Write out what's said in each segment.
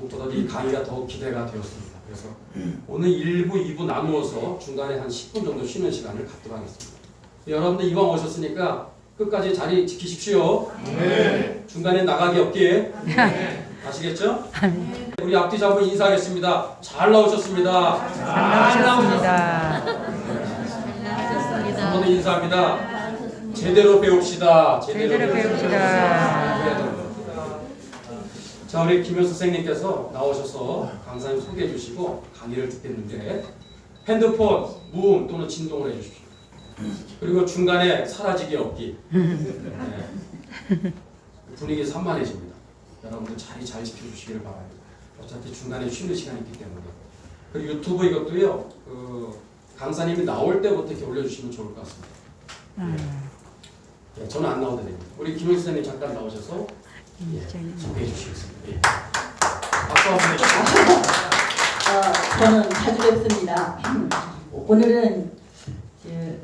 무엇보다 이 강의가 더욱 기대가 되었습니다. 그래서 오늘 1부, 2부 나누어서 중간에 한 10분 정도 쉬는 시간을 갖도록 하겠습니다. 여러분들 이왕 오셨으니까 끝까지 자리 지키십시오. 네. 중간에 나가기 없게. 네. 아시겠죠? 우리 앞뒤 잡고 인사하겠습니다. 잘 나오셨습니다. 잘 나오셨습니다. 한 번 더 인사합니다. 제대로 배웁시다. 제대로 배웁시다. 자, 우리 김현 선생님께서 나오셔서 강사님 소개해 주시고 강의를 듣겠는데 핸드폰, 무음 또는 진동을 해주십시오. 그리고 중간에 사라지기 없기. 네. 분위기 산만해집니다. 여러분들 자리 잘 지켜주시기를 바랍니다. 어차피 중간에 쉬는 시간이 있기 때문에. 그리고 유튜브 이것도요. 강사님이 나올 때부터 이렇게 올려주시면 좋을 것 같습니다. 네, 저는 안 나오도 됩니다. 우리 김현 선생님 잠깐 나오셔서 소개해 주시겠습니다. 예. 박수 한번 해주시죠. 저는 자주 뵙습니다. 오늘은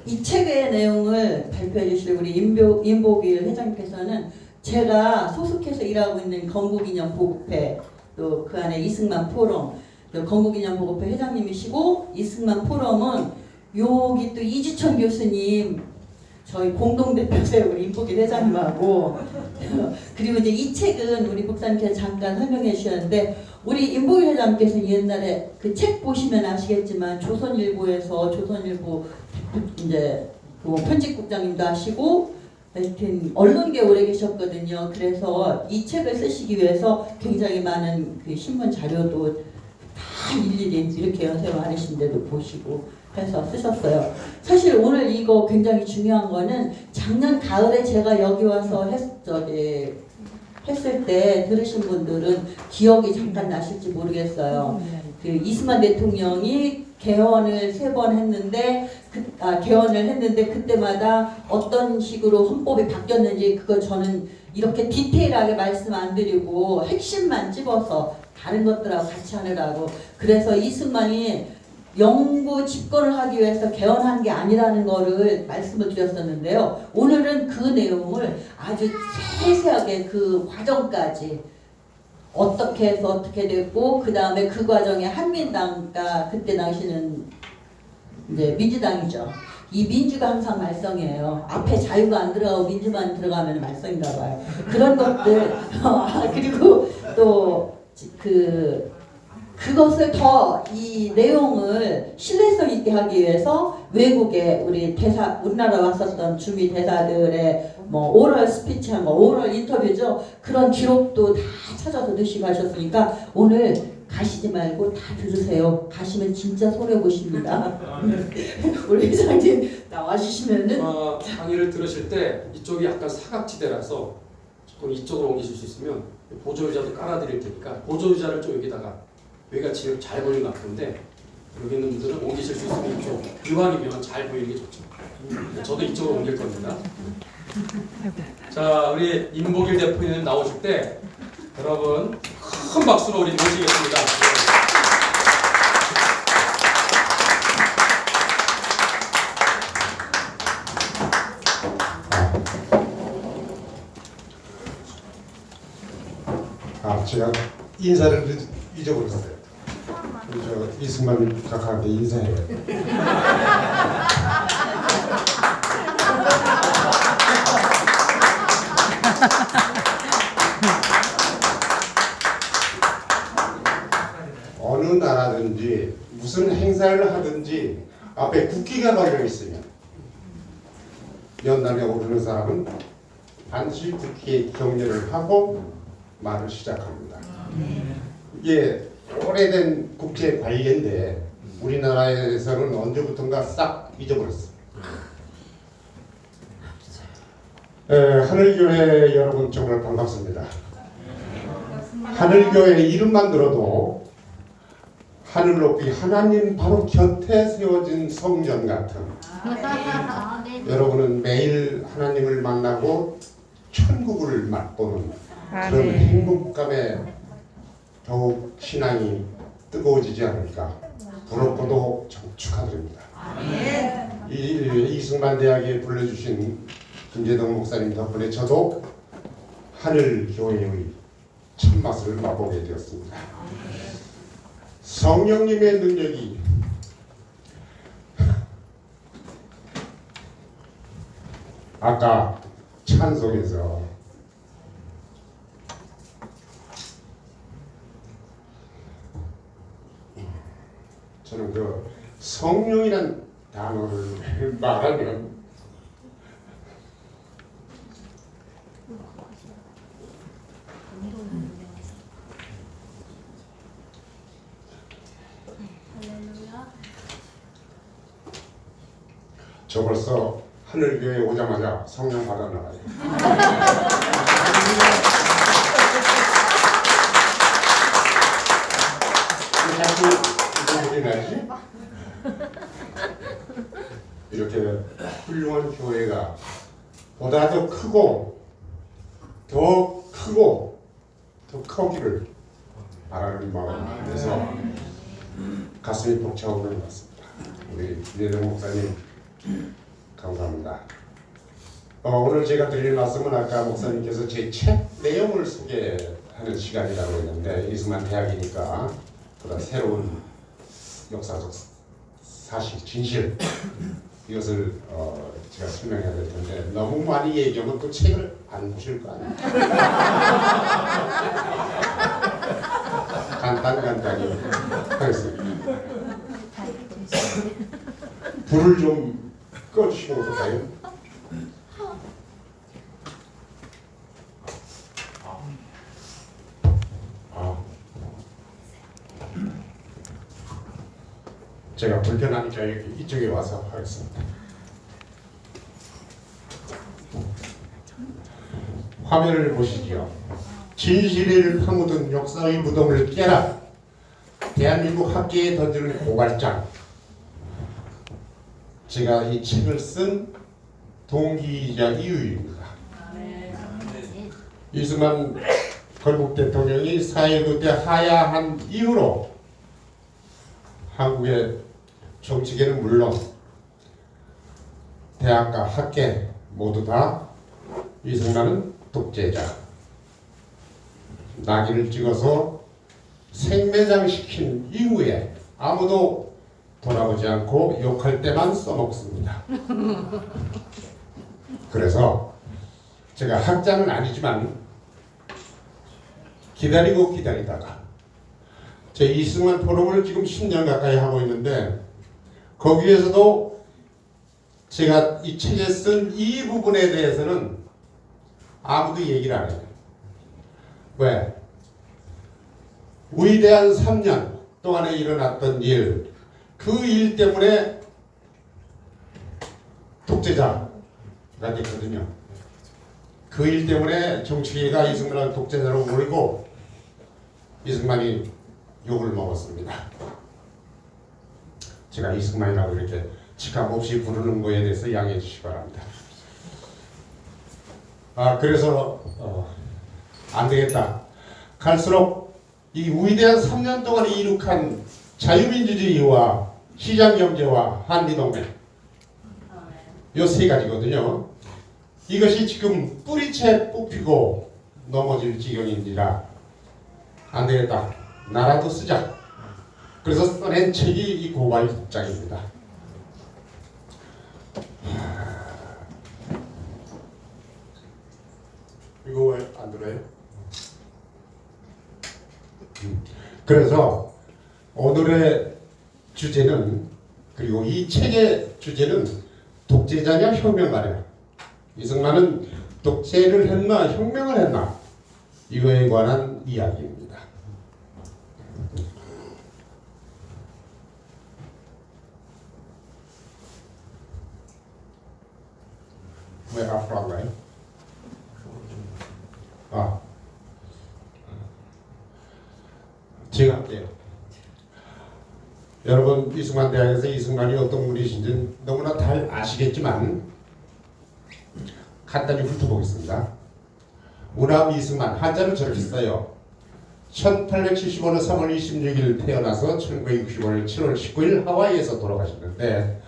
이 책의 내용을 발표해 주실 우리 임복일 회장님께서는 제가 소속해서 일하고 있는 건국이념 보급회, 또 그 안에 이승만 포럼, 건국이념 보급회 회장님이시고, 이승만 포럼은 여기 또 이주천 교수님, 저희 공동대표세요. 우리 임복일 회장님하고 그리고 이제 이 책은 우리 목사님께서 잠깐 설명해 주셨는데, 우리 임복일 회장님께서 옛날에 그 책 보시면 아시겠지만 조선일보에서 조선일보 이제 그 편집국장님도 하시고 하여튼 언론계에 오래 계셨거든요. 그래서 이 책을 쓰시기 위해서 굉장히 많은 그 신문 자료도 다 일일이 이렇게 연세 많으신데도 보시고 해서 쓰셨어요. 사실 오늘 이거 굉장히 중요한 거는 작년 가을에 제가 여기 와서 했을 때 들으신 분들은 기억이 잠깐 나실지 모르겠어요. 그 이승만 대통령이 개헌을 3번 했는데 개헌을 했는데 그때마다 어떤 식으로 헌법이 바뀌었는지 그거 저는 이렇게 디테일하게 말씀 안 드리고 핵심만 집어서 다른 것들하고 같이 하느라고, 그래서 이승만이 영구 집권을 하기 위해서 개헌한 게 아니라는 거를 말씀을 드렸었는데요. 오늘은 그 내용을 아주 세세하게 그 과정까지 어떻게 해서 어떻게 됐고, 그 다음에 그 과정에 한민당과 그때 당시는 이제 민주당이죠. 이 민주가 항상 말썽이에요. 앞에 자유가 안 들어가고 민주만 들어가면 말썽인가 봐요. 그런 것들 그리고 또 그것을 더 이 내용을 신뢰성 있게 하기 위해서 외국에 우리나라 왔었던 주미 대사들의 뭐 오럴 스피치한 거, 오럴 인터뷰죠. 그런 기록도 다 찾아서 넣으시고 하셨으니까 오늘 가시지 말고 다 들으세요. 가시면 진짜 손해 보십니다. 우리 회장님 나와주시면은 강의를 들으실 때 이쪽이 약간 사각지대라서 조금 이쪽으로 옮기실 수 있으면 보조의자도 깔아드릴 테니까 보조의자를 좀 여기가 지금 잘 보이는 것 같은데 여기 있는 분들은 옮기실 수 있으면 이쪽, 이왕이면 잘 보이는 게 좋죠. 저도 이쪽으로 옮길 겁니다. 자, 우리 임복일 대표님 나오실 때 여러분 큰 박수로 우리 모시겠습니다. 제가 인사를 잊어버렸어요. 저 이승만 각하한테 인사해요. 어느 나라든지 무슨 행사를 하든지 앞에 국기가 걸려 있으면 연단에 오르는 사람은 반드시 국기에 격려를 하고 말을 시작합니다. 이게 오래된 국제 관례인데 우리나라에서는 언제부턴가 싹 잊어버렸어요. 하늘교회 여러분 정말 반갑습니다. 하늘교회 이름만 들어도 하늘 높이 하나님 바로 곁에 세워진 성전 같은 여러분은 매일 하나님을 만나고 천국을 맛보는 그런 행복감에 더욱 신앙이 뜨거워지지 않을까 부럽고도 축하드립니다. 이승만 대학에 불러주신 김재동 목사님 덕분에 저도 하늘교회의 참맛을 맛보게 되었습니다. 성령님의 능력이 아까 찬송에서 저는 그 성령이란 단어를 말하면 저 벌써 하늘교회 오자마자 성령 받아 나가요. 자꾸 이거 나지? 이렇게 훌륭한 교회가 보다 더 크고 더 크기를 바라는 마음에서 가슴이 벅차오르는 것 같습니다. 우리 윤혜동 목사님 감사합니다. 오늘 제가 드릴 말씀은 아까 목사님께서 제 책 내용을 소개하는 시간이라고 했는데 이승만 대학이니까 보다 새로운 역사적 사실, 진실 이것을 제가 설명해야 될 텐데 너무 많이 얘기하면 또 책을 안 보실 거 아니에요. 간단히 하겠습니다. 불을 좀 꺼주시면 어떨까요? 제가 불편하니까 이쪽에 와서 하겠습니다. 화면을 보시지요. 진실을 파묻은 역사의 무덤을 깨라. 대한민국 학계에 던지는 고발장. 제가 이 책을 쓴 동기이자 이유입니다. 이승만 건국 대통령이 4.19 때 하야한 이후로 한국의 정치계는 물론 대학과 학계 모두 다 이승만은 독재자, 낙인을 찍어서 생매장시킨 이후에 아무도 돌아보지 않고 욕할 때만 써먹습니다. 그래서 제가 학자는 아니지만 기다리다가 제 이승만 포럼을 지금 10년 가까이 하고 있는데 거기에서도 제가 이 책에 쓴 이 부분에 대해서는 아무도 얘기를 안 해요. 왜? 위대한 3년 동안에 일어났던 일, 그 일 때문에 독재자가 됐거든요. 그 일 때문에 정치계가 이승만을 독재자로 몰고 이승만이 욕을 먹었습니다. 제가 이승만이라고 이렇게 직함 없이 부르는 거에 대해서 양해해 주시기 바랍니다. 그래서 안 되겠다. 갈수록 이 위대한 3년 동안 이룩한 자유민주주의와 시장경제와 한미동맹 이 세 가지거든요. 이것이 지금 뿌리채 뽑히고 넘어질 지경인지라 안 되겠다. 나라도 쓰자. 그래서 써낸 책이 이 고발장입니다. 이거 왜 안 들어요? 그래서 오늘의 주제는, 그리고 이 책의 주제는 독재자냐 혁명가냐, 이승만은 독재를 했나 혁명을 했나, 이거에 관한 이야기입니다. 왜 앞으로 안 가요? 제가 할게요. 여러분, 이승만 대학에서 이승만이 어떤 분이신지 너무나 잘 아시겠지만 간단히 훑어보겠습니다. 우남 이승만, 한자를 저렇게 써요. 1875년 3월 26일 태어나서 1965년 7월 19일 하와이에서 돌아가셨는데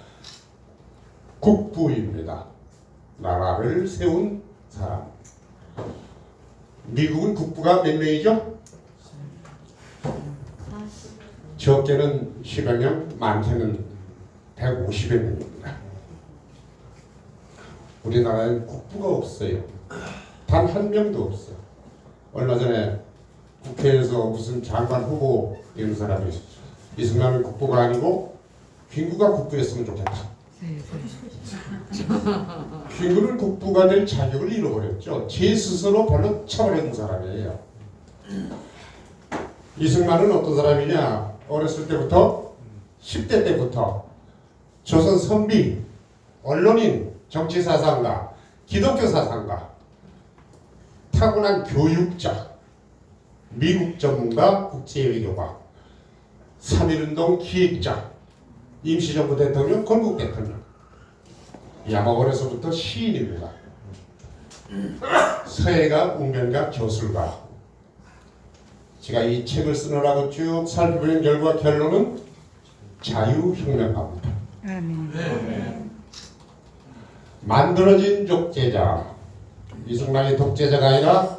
국부입니다. 나라를 세운 사람. 미국은 국부가 몇 명이죠? 적게는 10여 명, 많게는 150여 명입니다. 우리나라엔 국부가 없어요. 단 한 명도 없어요. 얼마 전에 국회에서 무슨 장관 후보 이런 사람이 있었죠. 이승만은 국부가 아니고 김구가 국부였으면 좋겠다. 김구는 국부가 될 자격을 잃어버렸죠. 제 스스로 발로 차버리는 사람이에요. 이승만은 어떤 사람이냐? 어렸을 때부터 10대 때부터 조선 선비, 언론인, 정치사상가, 기독교 사상가, 타고난 교육자, 미국 전문가, 국제외교가, 3.1운동 기획자, 임시정부 대통령, 건국 대통령. 아마 어려서부터 시인입니다. 서예가, 웅변가, 교술가. 제가 이 책을 쓰느라고 쭉 살펴본 결과 결론은 자유혁명가입니다. 아멘. 만들어진 독재자. 이승만이 독재자가 아니라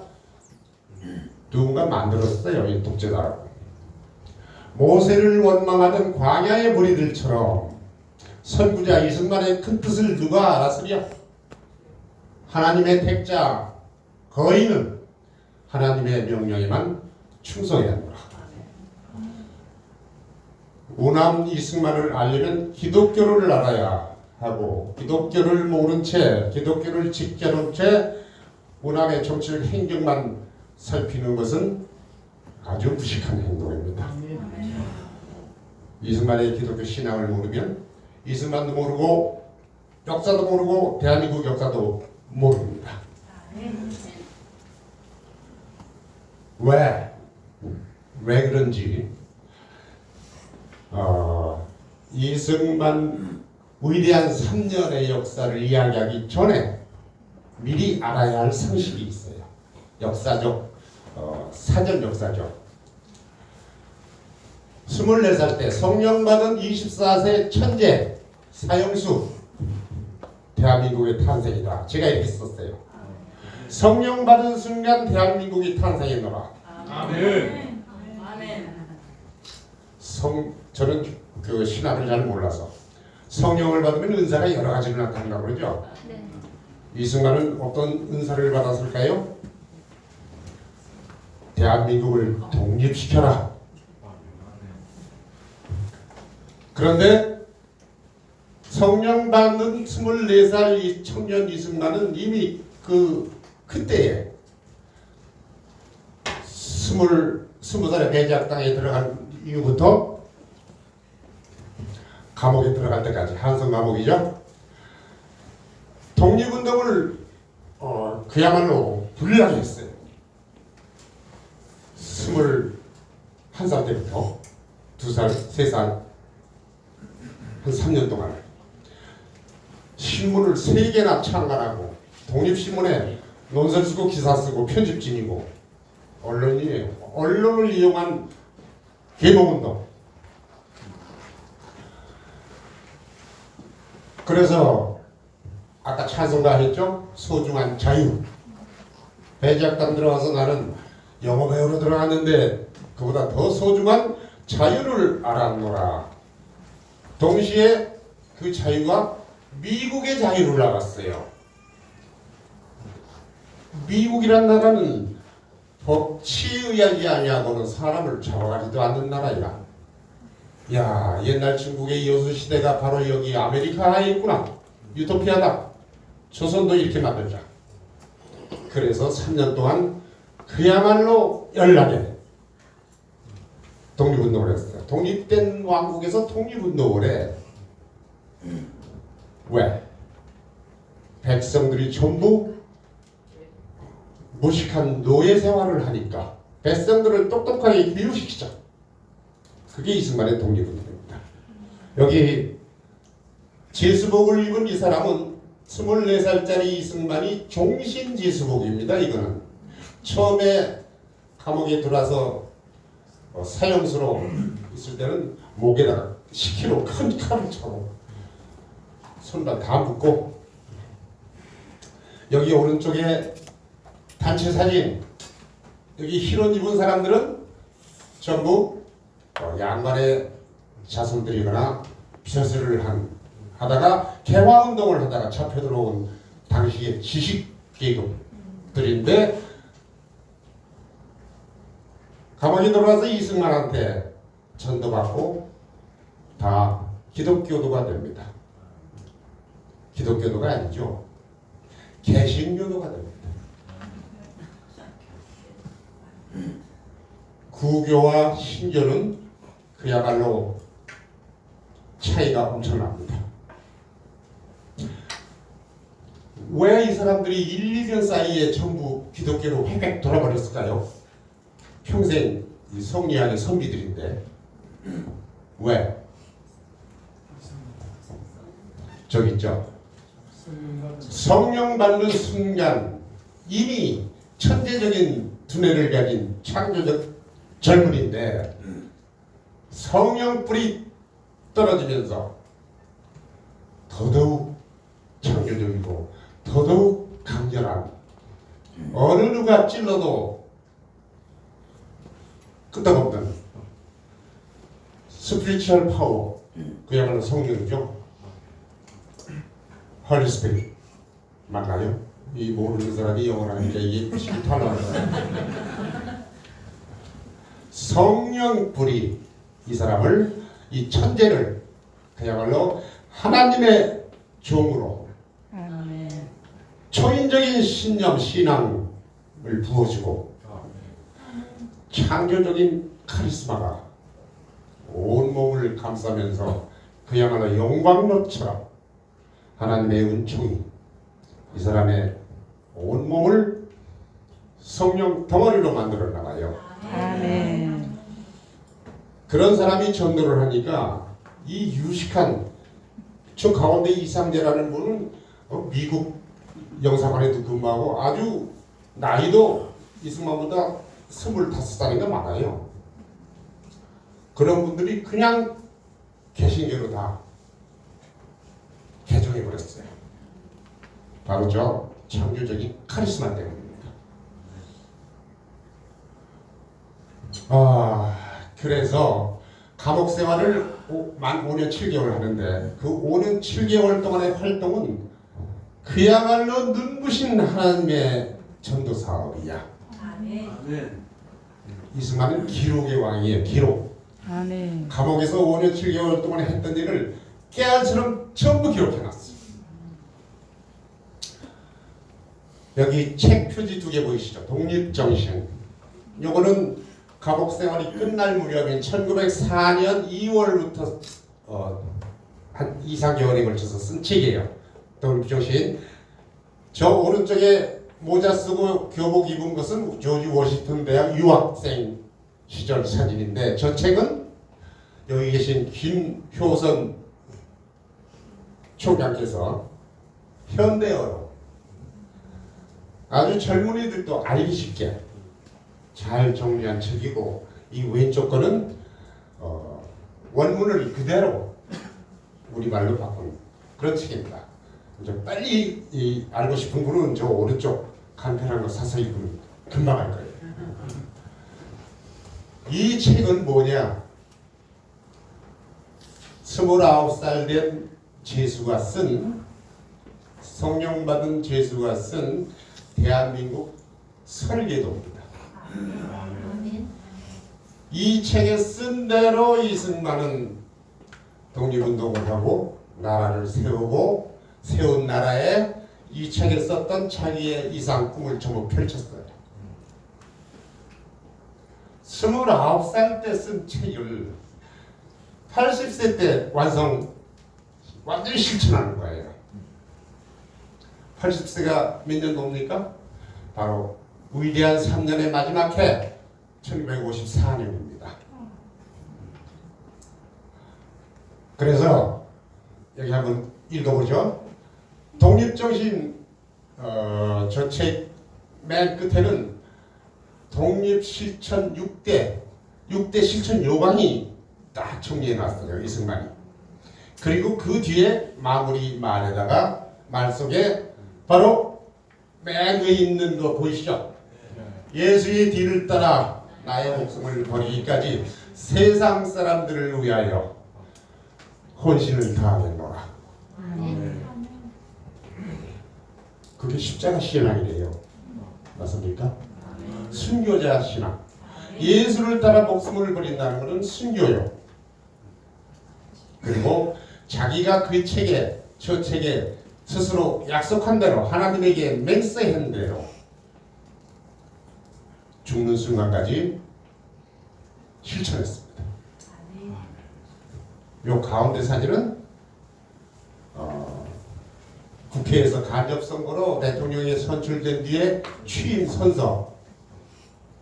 누군가 만들었어요. 이 독재자라고. 모세를 원망하던 광야의 무리들처럼 선구자 이승만의 큰 뜻을 누가 알았으랴? 하나님의 택자 거인은 하나님의 명령에만 충성해야 한다. 우남 이승만을 알려면 기독교를 알아야 하고, 기독교를 모른 채, 기독교를 지켜놓은 채 우남의 정치적 행적만 살피는 것은 아주 무식한 행동입니다. 이승만의 기독교 신앙을 모르면 이승만도 모르고 역사도 모르고 대한민국 역사도 모릅니다. 왜 그런지 이승만 위대한 3년의 역사를 이야기하기 전에 미리 알아야 할 상식이 있어요. 역사적 사전 역사적. 24살 때 성령받은 24세 천재 사형수 대한민국의 탄생이다. 제가 이렇게 썼어요. 성령받은 순간 대한민국이 탄생했노라. 아멘. 저는 그 신학을 잘 몰라서 성령을 받으면 은사가 여러 가지로 나타난다고 그러죠. 이승만은 어떤 은사를 받았을까요? 대한민국을 독립시켜라. 그런데 성령 받는 24살 이 청년 이승만은 이미 그때에 20살에 배제학당에 들어간 이후부터 감옥에 들어갈 때까지 한성 감옥이죠. 독립운동을 그야말로 불리하게 했어요. 21살 때부터 2살, 3살 한 3년 동안 신문을 3개나 창간하고 독립신문에 논설 쓰고 기사 쓰고 편집진이고 언론이에요. 언론을 이용한 개몽운동. 그래서 아까 찬송가 했죠? 소중한 자유. 배제학당 들어가서 나는 영어 배우러 들어갔는데 그보다 더 소중한 자유를 알았노라. 동시에 그 자유가 미국의 자유를 알았어요. 미국이란 나라는 법치에 의하지 아니하고는 사람을 잡아가지도 않는 나라이라. 야, 옛날 중국의 여수 시대가 바로 여기 아메리카에 있구나. 유토피아다. 조선도 이렇게 만들자. 그래서 3년 동안 그야말로 연락에 독립운동을 했어요. 독립된 왕국에서 독립운동을 해. 왜? 백성들이 전부 무식한 노예 생활을 하니까 백성들을 똑똑하게 교육시키자. 그게 이승만의 독립운동입니다. 여기 제수복을 입은 이 사람은 24살짜리 이승만이 종신제수복입니다. 이거는 처음에 감옥에 들어와서 사형수로 있을 때는 목에다가 10kg 큰 칼을 차고 손만 다 묶고, 여기 오른쪽에 단체 사진 여기 흰옷 입은 사람들은 전부 양반의 자손들이거나 벼슬을 하다가 개화운동을 하다가 잡혀 들어온 당시의 지식계급들인데 감옥에 들어가서 이승만한테 전도받고 다 기독교도가 됩니다. 기독교도가 아니죠. 개신교도가 됩니다. 구교와 신교는 그야말로 차이가 엄청납니다. 왜 이 사람들이 1, 2년 사이에 전부 기독교로 획획 돌아버렸을까요? 평생 이 성리학의 선비들인데 왜? 저기 있죠. 성령 받는 순간 이미 천재적인 두뇌를 가진 창조적 젊은인데 성령 뿌리 떨어지면서 더더욱 창조적이고 더더욱 강렬한 어느 누가 찔러도 끄떡없는 스피리추얼 파워, 그야말로 성령이죠. 헐리 스피릿 맞나요? 이 모르는 사람이 영어를 하니까 이게 실탄을 성령 불이 이 사람을, 이 천재를 그야말로 하나님의 종으로 초인적인 신념, 신앙을 부어주고 창조적인 카리스마가 온몸을 감싸면서 그야말로 영광로처럼 하나님의 은총이 이 사람의 온몸을 성령 덩어리로 만들었나 봐요. 아멘. 그런 사람이 전도를 하니까 이 유식한 저 가운데 이상재라는 분은 미국 영사관에도 근무하고 아주 나이도 이승만보다 25살인가 많아요. 그런 분들이 그냥 개신교로 다 개종해버렸어요. 바로 저 창조적인 카리스마 때문입니다. 그래서 감옥 생활을 만 5년 7개월 하는데 그 5년 7개월 동안의 활동은 그야말로 눈부신 하나님의 전도 사업이야. 아멘. 이승만은 기록의 왕이에요. 기록. 아멘. 감옥에서 5년 7개월 동안 했던 일을 깨알처럼 전부 기록해놨어. 여기 책 표지 2개 보이시죠? 독립정신. 요거는 감옥 생활이 끝날 무렵인 1904년 2월부터 한 2, 3개월에 걸쳐서 쓴 책이에요. 독립정신. 저 오른쪽에 모자 쓰고 교복 입은 것은 조지 워싱턴 대학 유학생 시절 사진인데 저 책은 여기 계신 김효선 총장께서 현대어로 아주 젊은이들도 알기 쉽게 잘 정리한 책이고 이 왼쪽 거는 원문을 그대로 우리말로 바꾼 그런 책입니다. 이제 빨리 알고 싶은 분은 저 오른쪽 간편한 거 사서 읽으면 금방 알 거예요. 이 책은 뭐냐? 29살 된 제수가 쓴 성령 받은 제수가 쓴 대한민국 설계도입니다. 이 책에 쓴 대로 이승만은 독립운동을 하고 나라를 세우고 세운 나라에 이 책에 썼던 자기의 이상 꿈을 전부 펼쳤어요. 29살 때 쓴 책을 80세 때 완전히 실천하는 거예요. 80세가 몇 년 돕니까? 바로 위대한 3년의 마지막 해 1954년입니다. 그래서 여기 한번 읽어보죠. 독립정신 저 책 맨 끝에는 독립실천 6대 실천 요강이 딱 정리해놨어요. 이승만이. 그리고 그 뒤에 마무리 말에다가 말 속에 바로 맨 위에 있는 거 보이시죠? 예수의 뒤를 따라 나의 목숨을 버리기까지 세상 사람들을 위하여 헌신을 다하겠노라. 그게 십자가 신앙이래요. 맞습니까? 순교자 신앙. 예수를 따라 목숨을 버린다는 것은 순교요. 그리고 자기가 그 책에 저 책에 스스로 약속한 대로 하나님에게 맹세한 대로 죽는 순간까지 실천했습니다. 요 가운데 사진은 국회에서 간접선거로 대통령이 선출된 뒤에 취임 선서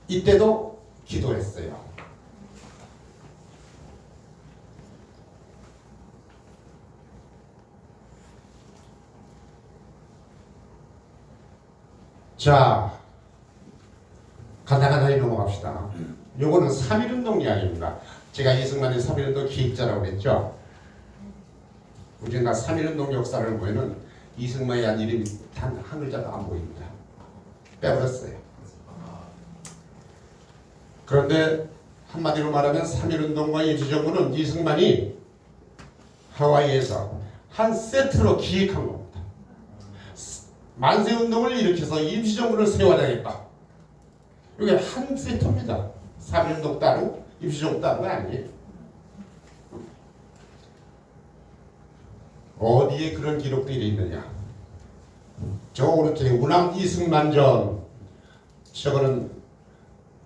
이때도 기도했어요. 자, 가다가다이 넘어갑시다. 요거는 3.1운동 이야기입니다. 제가 이승만의 3.1운동 기획자라고 했죠. 우리가 3.1운동 역사를 보면은 이승만이 한 이름이 단 한 글자도 안 보입니다. 빼버렸어요. 그런데 한마디로 말하면 3.1운동과 임시정부는 이승만이 하와이에서 한 세트로 기획한 겁니다. 만세운동을 일으켜서 임시정부를 세워야겠다. 이게 한 세트입니다. 3.1운동 따로 임시정부 따로가 아니에요. 어디에 그런 기록들이 있느냐. 저 오른쪽에 우남 이승만전, 저거는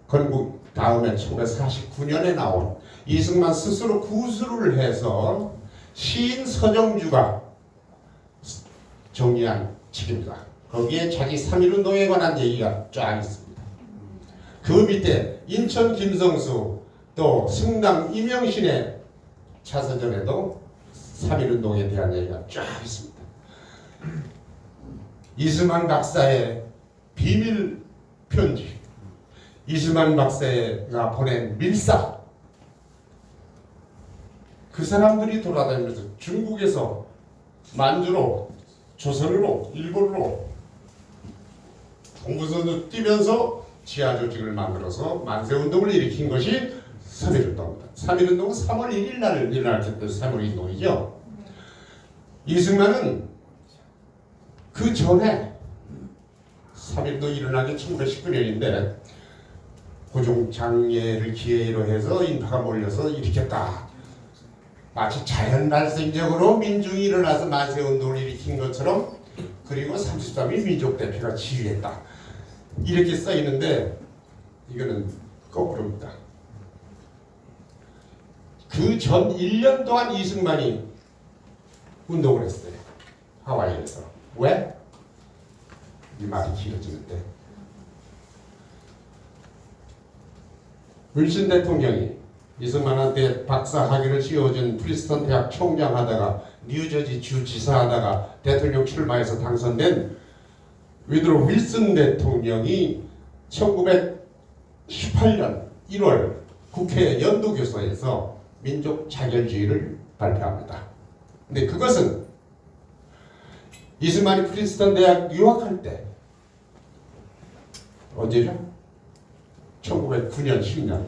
건국 다음에 1949년에 나온 이승만 스스로 구술을 해서 시인 서정주가 정리한 책입니다. 거기에 자기 3.1운동에 관한 얘기가 쫙 있습니다. 그 밑에 인천 김성수 또 승당 이명신의 차서전에도 3.1운동에 대한 얘기가 쫙 있습니다. 이승만 박사의 비밀 편지, 이승만 박사가 보낸 밀사, 그 사람들이 돌아다니면서 중국에서 만주로, 조선으로, 일본으로 동부선을 뛰면서 지하 조직을 만들어서 만세운동을 일으킨 것이 3.1운동입니다. 3.1운동은 3월 1일 날 일어났기 때문에 3.1운동이죠. 이승만은 그 전에 3.1운동이 일어나기 1919년인데 고종장례를 기회로 해서 인파가 몰려서 일으켰다. 마치 자연 발생적으로 민중이 일어나서 만세운동을 일으킨 것처럼, 그리고 33일 민족대표가 지휘했다. 이렇게 써있는데 이거는 거꾸로입니다. 그 전 1년 동안 이승만이 운동을 했어요. 하와이에서. 왜? 이 말이 길어지는데, 윌슨 대통령이 이승만한테 박사 학위를 씌워준 프리스턴 대학 총장하다가 뉴저지 주지사하다가 대통령 출마해서 당선된 위드로 윌슨 대통령이 1918년 1월 국회 연도교서에서 민족 자결주의를 발표합니다. 근데 그것은 이승만이 프린스턴 대학 유학할 때, 언제죠? 1909년 10년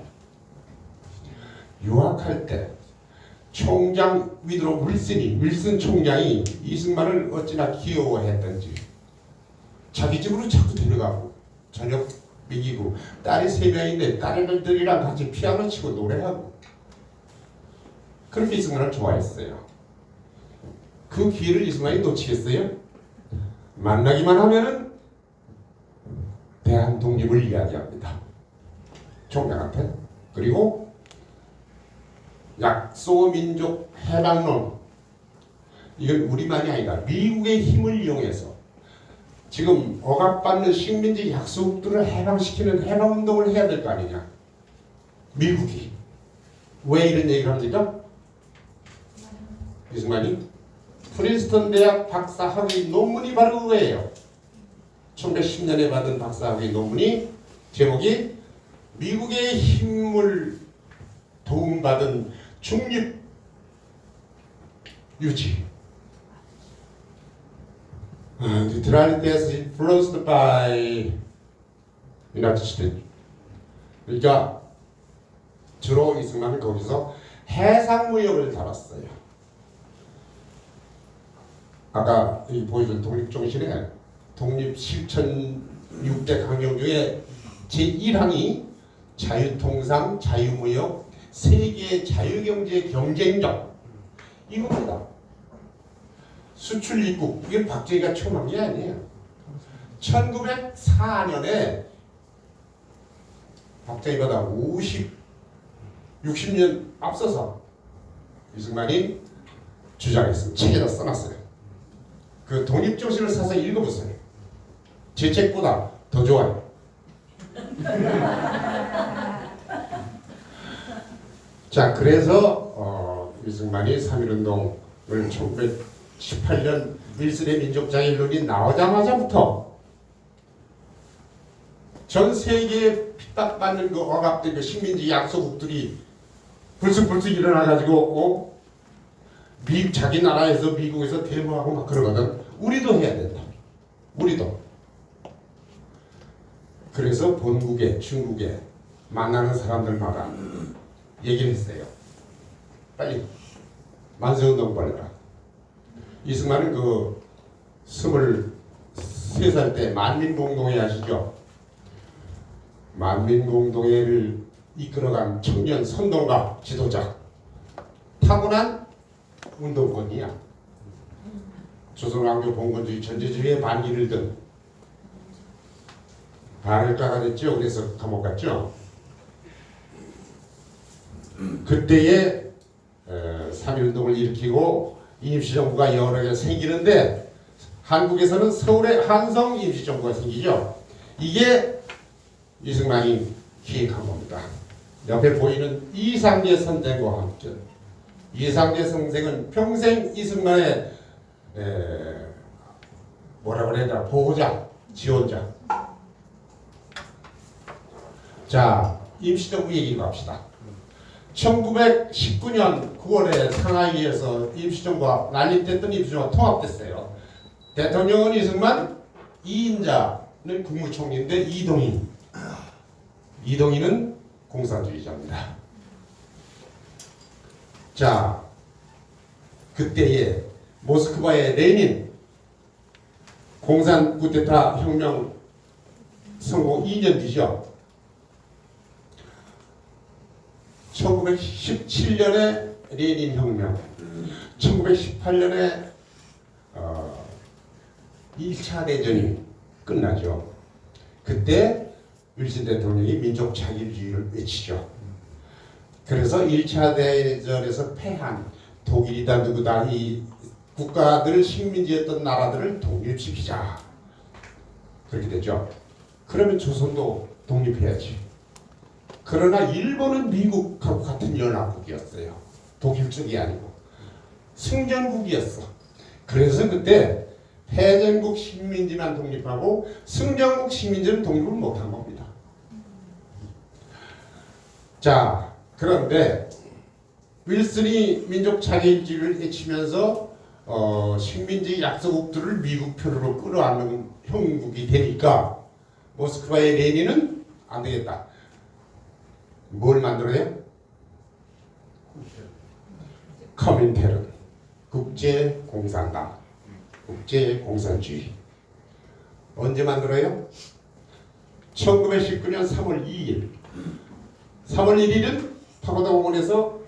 유학할 때 총장 위드로 윌슨 총장이 이승만을 어찌나 귀여워했던지 자기 집으로 자꾸 데려가고 저녁 먹이고, 딸이 3명인데 딸들이랑 같이 피아노 치고 노래하고, 그렇게 이승만을 좋아했어요. 그 기회를 이승만이 놓치겠어요? 만나기만 하면은 대한 독립을 이야기합니다. 총장한테. 그리고 약소민족 해방론, 이건 우리만이 아니라 미국의 힘을 이용해서 지금 억압받는 식민지 약소국들을 해방시키는 해방운동을 해야 될 거 아니냐. 미국이. 왜 이런 얘기를 합니까? 이승만이 프린스턴 대학 박사학위 논문이 바로 그거예요. 1910년에 받은 박사학위 논문이 제목이 미국의 힘을 도움받은 중립 유지. Neutrality as influenced by 유나이티드 스테이트. 그러니까 주로 이승만은 거기서 해상무역을 다뤘어요. 아까 이 보여준 독립정신의 독립실천 6대 강령 중에 제1항이 자유통상, 자유무역, 세계 자유경제 경쟁력 이겁니다. 수출 입국 이건 박정희가 처음 한 게 아니에요. 1904년에 박정희보다 60년 앞서서 이승만이 주장했습니다. 책에다 써놨어요. 그 독립정신을 사서 읽어보세요. 제 책보다 더 좋아요. 자, 그래서 이승만이 3.1운동을 1918년 윌슨의 민족자유론이 나오자마자부터 전 세계에 핍박받는 그 억압된 그 식민지 약소국들이 불쑥불쑥 일어나가지고 자기 나라에서 미국에서 데모하고 막 그러거든. 우리도 해야 된다. 우리도. 그래서 본국에 중국에 만나는 사람들마다 얘기를 했어요. 빨리 만세운동 벌려라. 이승만은 그 23살 때 만민공동회 아시죠? 만민공동회를 이끌어간 청년 선동가 지도자. 타고난 운동권이야. 조선왕조 봉건주의 전제주의의 반기를 든 발을 깎아냈죠. 그래서 감옥 갔죠. 그때에 3.1운동을 일으키고 임시정부가 여러 개 생기는데 한국에서는 서울에 한성 임시정부가 생기죠. 이게 이승만이 기획한 겁니다. 옆에 보이는 이상계 선생과 함께 이상계 선생은 평생 이승만의 뭐라 그래야 보호자, 지원자. 자, 임시정부 얘기로 갑시다. 1919년 9월에 상하이에서 임시정부가 난립됐던 임시정부가 통합됐어요. 대통령은 이승만, 2인자는 국무총리인데 이동희는 공산주의자입니다. 자, 그때에 모스크바의 레닌 공산 쿠데타 혁명 성공 2년 뒤죠. 1917년에 레닌 혁명, 1918년에 1차 대전이 끝나죠. 그때 윌슨 대통령이 민족 자율주의를 외치죠. 그래서 1차 대전에서 패한 독일이다 누구다 이 국가들 식민지였던 나라들을 독립시키자. 그렇게 됐죠. 그러면 조선도 독립해야지. 그러나 일본은 미국하고 같은 연합국이었어요. 독일 쪽이 아니고 승전국이었어. 그래서 그때 패전국 식민지만 독립하고 승전국 식민지는 독립을 못한 겁니다. 자, 그런데 윌슨이 민족 자기주의를 외치면서 식민지 약소국들을 미국 편으로 끌어안는 형국이 되니까 모스크바의 레닌은 안 되겠다. 뭘 만들어요? 커민테른, 국제공산당, 국제공산주의. 언제 만들어요? 1919년 3월 2일. 3월 1일은 파고다 공원에서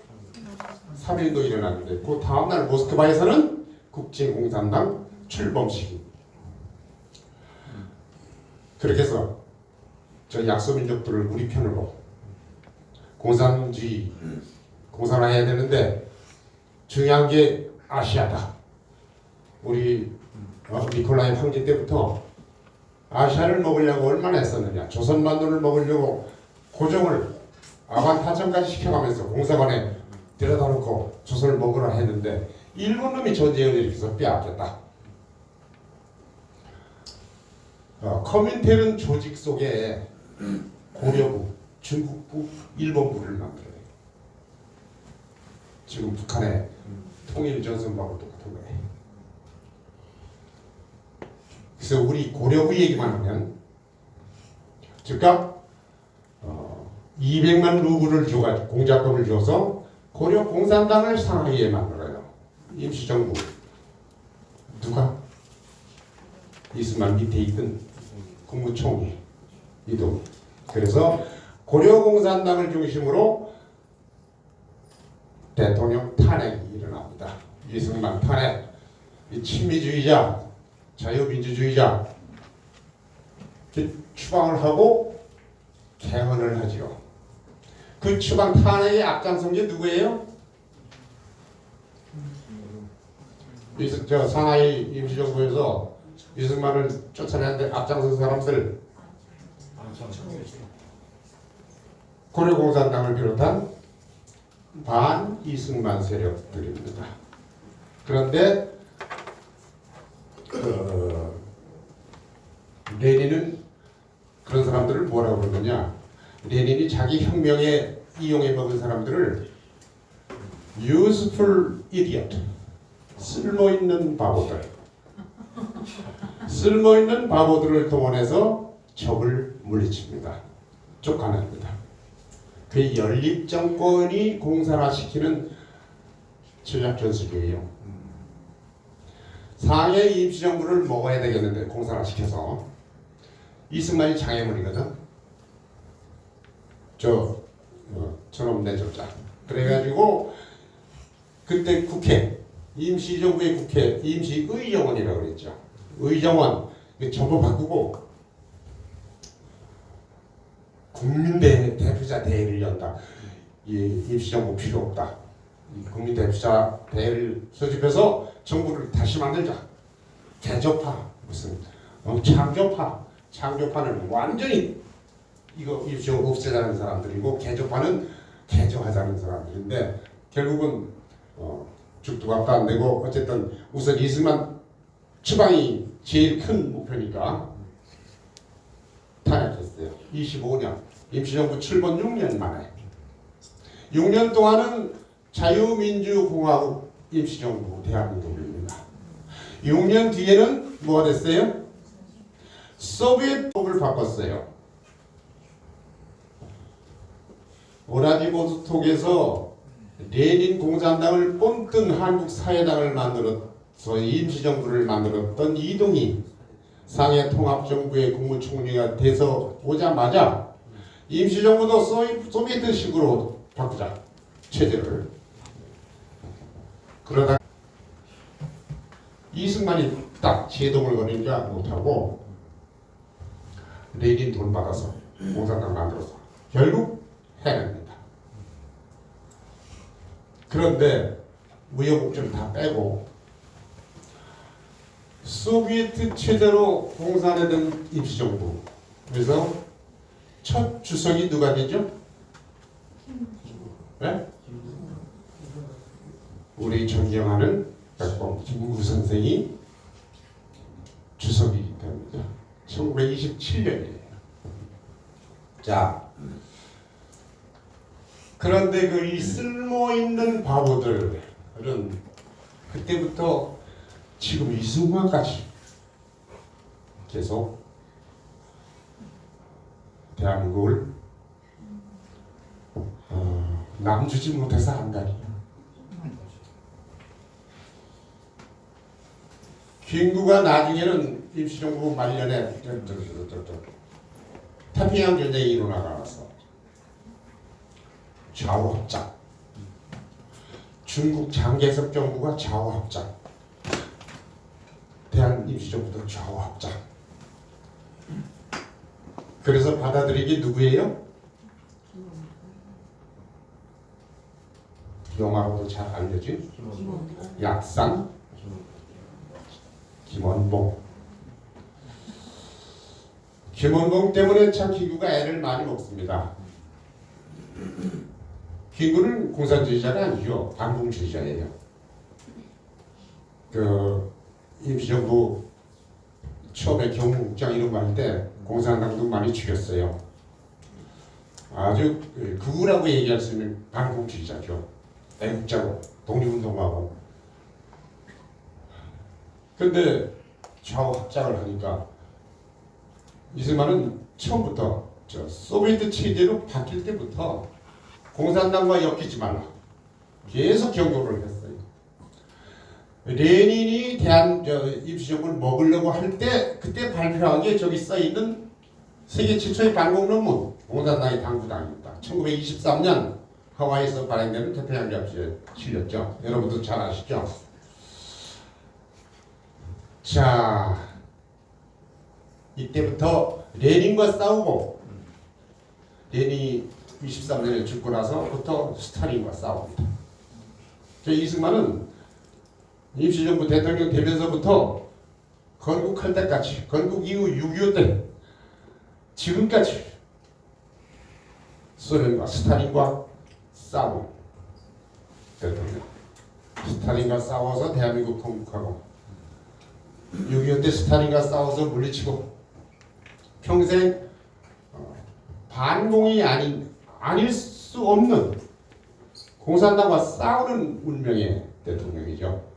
3.1운동이 일어났는데 그 다음날 모스크바에서는 국제공산당 출범식. 그렇게 해서 저 약소민족들을 우리 편으로 공산주의, 공산화해야 되는데 중요한 게 아시아다. 우리 니콜라이 황제 때부터 아시아를 먹으려고 얼마나 했었느냐. 조선반도를 먹으려고 고종을 아반타천까지 시켜가면서 공사관에 데려다 놓고 조선을 먹으라 했는데 일본 놈이 전쟁을 일으켜서 빼앗겼다. 커민테른 조직 속에 고려부, 중국부, 일본부를 만들어요. 지금 북한의 통일전선부하고 똑같은 거예요. 그래서 우리 고려부 얘기만 하면 즉각 200만 루블을 줘가지고 공작금을 줘서 고려 공산당을 상하이에 만들어요. 임시정부. 누가? 이스만 밑에 있던 국무총리 이동. 그래서 고려 공산당을 중심으로 대통령 탄핵이 일어납니다. 이승만 탄핵. 이 친미주의자, 자유민주주의자 추방을 하고 개헌을 하죠. 그 추방 탄핵의 앞장선 게 누구예요? 저 상하이 임시정부에서 이승만을 쫓아내는데 앞장선 사람들, 고려공산당을 비롯한 반 이승만 세력들입니다. 그런데 레닌은 그런 사람들을 뭐라고 그러느냐? 레닌이 자기 혁명에 이용해 먹은 사람들을 useful idiot, 쓸모있는 바보들, 쓸모있는 바보들을 동원해서 적을 물리칩니다. 쫓아냅니다. 그 연립정권이 공산화시키는 전략 전술이에요. 상해 임시정부를 먹어야 되겠는데 공산화시켜서 이승만이 장애물이거든. 저놈 내쫓자. 그래가지고 그때 국회, 임시정부의 국회, 임시의정원이라고 그랬죠. 의정원 전부 바꾸고 국민대표자 대회를 연다. 이 임시정부 필요 없다. 국민대표자 대회를 소집해서 정부를 다시 만들자. 개조파 무슨 창조파는 완전히 이거 임시정부 없애자는 사람들이고 개조파는 개조하자는 사람들인데 결국은 죽두갑도 안 되고 어쨌든 우선 이승만 추방이 제일 큰 목표니까 탄핵했어요. 25년 임시정부 출범 6년 만에 6년 동안은 자유민주공화국 임시정부 대한민국입니다. 6년 뒤에는 뭐가 됐어요? 소비에트법을 바꿨어요. 오라디보스톡에서 레닌 공산당을 뽐뜬 한국사회당을 만들어서 임시정부를 만들었던 이동희 상해 통합정부의 국무총리가 돼서 오자마자 임시정부도 소비에트식으로 바꾸자 체제를. 그러다 이승만이 딱 제동을 거니까 못하고 레닌 돈 받아서 공산당 만들어서 결국 해냅니다. 그런데 무역국적을 다 빼고 소비에트 체제로 공산화된 임시정부. 그래서 첫 주석이 누가 되죠? 네? 우리 존경하는 백범 김구 선생이 주석이 됩니다. 1927년이에요. 자, 그런데 그 이 쓸모있는 바보들은 그때부터 지금 이 순간까지 계속 대한민국을 남주지 못해서 안달이에요. 김구가 나중에는 임시정부 말년에 태평양 전쟁이 일어나서 좌우합작, 중국 장개석 정부가 좌우합작, 대한 임시정부도 좌우합작. 그래서 받아들이기 누구예요? 영화로도 잘 알려진 약산 김원봉. 김원봉 때문에 참 김구가 애를 많이 먹습니다. 김구는 공산주의자가 아니죠. 반공주의자예요. 그 임시정부 처음에 경국장 이런 거 할 때 공산당도 많이 죽였어요. 아주 극우라고 얘기할 수 있는 반공주의자죠. 애국자고 독립운동하고. 그런데 좌우합작을 하니까 이승만은 처음부터 소비에트 체제로 바뀔 때부터 공산당과 엮이지 말라 계속 경고를 했어요. 레닌이 임시정부를 먹으려고 할 때 그때 발표한 게 저기 써 있는 세계 최초의 반공 논문 공산당의 당부당입니다. 1923년 하와이에서 발행되는 태평양 잡지에 실렸죠. 여러분도 잘 아시죠? 자, 이때부터 레닌과 싸우고 레닌이 23년에 죽고 나서부터 스탈린과 싸웁니다. 저 이승만은 임시정부 대통령 되면서부터 건국할 때까지, 건국 이후 6.25 때 지금까지 소련과 스탈린과 싸운 대통령. 스탈린과 싸워서 대한민국 건국하고 6.25 때 스탈린과 싸워서 물리치고 평생 반공이 아닐 수 없는 공산당과 싸우는 운명의 대통령이죠.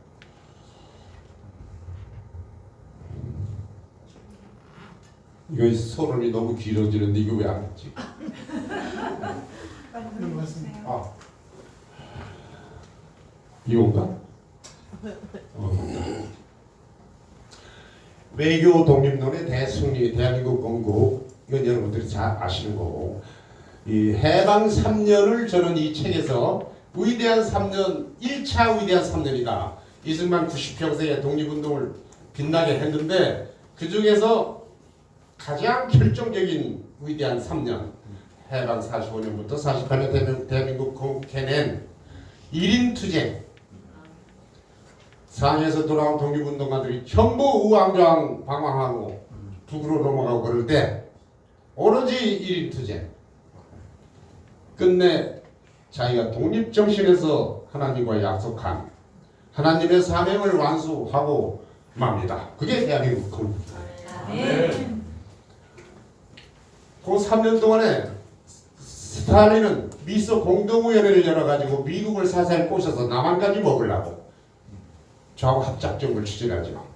이거 소론이 너무 길어지는데 이거 왜 안 했지? 아, 이건가? 외교 독립론의 대승리, 대한민국 건국 이건 여러분들이 잘 아시는 거고 이 해방 3년을 저는 이 책에서 위대한 3년, 1차 위대한 3년이다. 이승만 90평생의 독립운동을 빛나게 했는데 그 중에서 가장 결정적인 위대한 3년 해방 45년부터 48년 대한민국 건국해낸 1인 투쟁 상해에서 돌아온 독립운동가들이 전부 우왕좌왕 방황하고 북으로 넘어가고 그럴 때 오로지 1인 투쟁 끝내 자기가 독립정신에서 하나님과 약속한 하나님의 사명을 완수하고 맙니다. 그게 대한민국 건국입니다. 그 3년 동안에 스탈린은 미소 공동위원회를 열어가지고 미국을 사살 꼬셔서 남한까지 먹으려고 좌우 합작정을 추진하죠.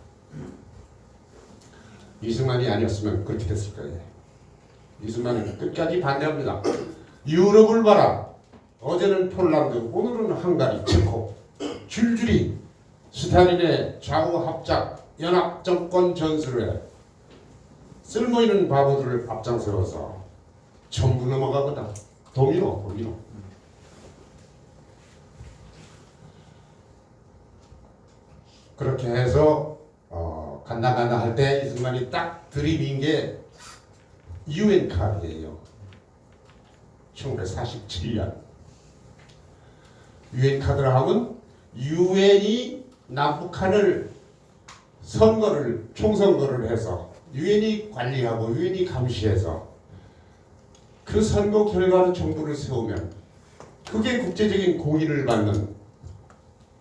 이승만이 아니었으면 그렇게 됐을 거예요. 이승만은 끝까지 반대합니다. 유럽을 봐라. 어제는 폴란드, 오늘은 헝가리, 체코. 줄줄이 스탈린의 좌우 합작 연합 정권 전술에 쓸모있는 바보들을 앞장세워서 전부 넘어가거든. 도미노. 그렇게 해서 간다 할 때 이승만이 딱 들이민 게 UN 카드예요. 1947년 UN 카드라 하면 UN이 남북한을 총선거를 해서 유엔이 관리하고 유엔이 감시해서 그 선거 결과로 정부를 세우면 그게 국제적인 공인을 받는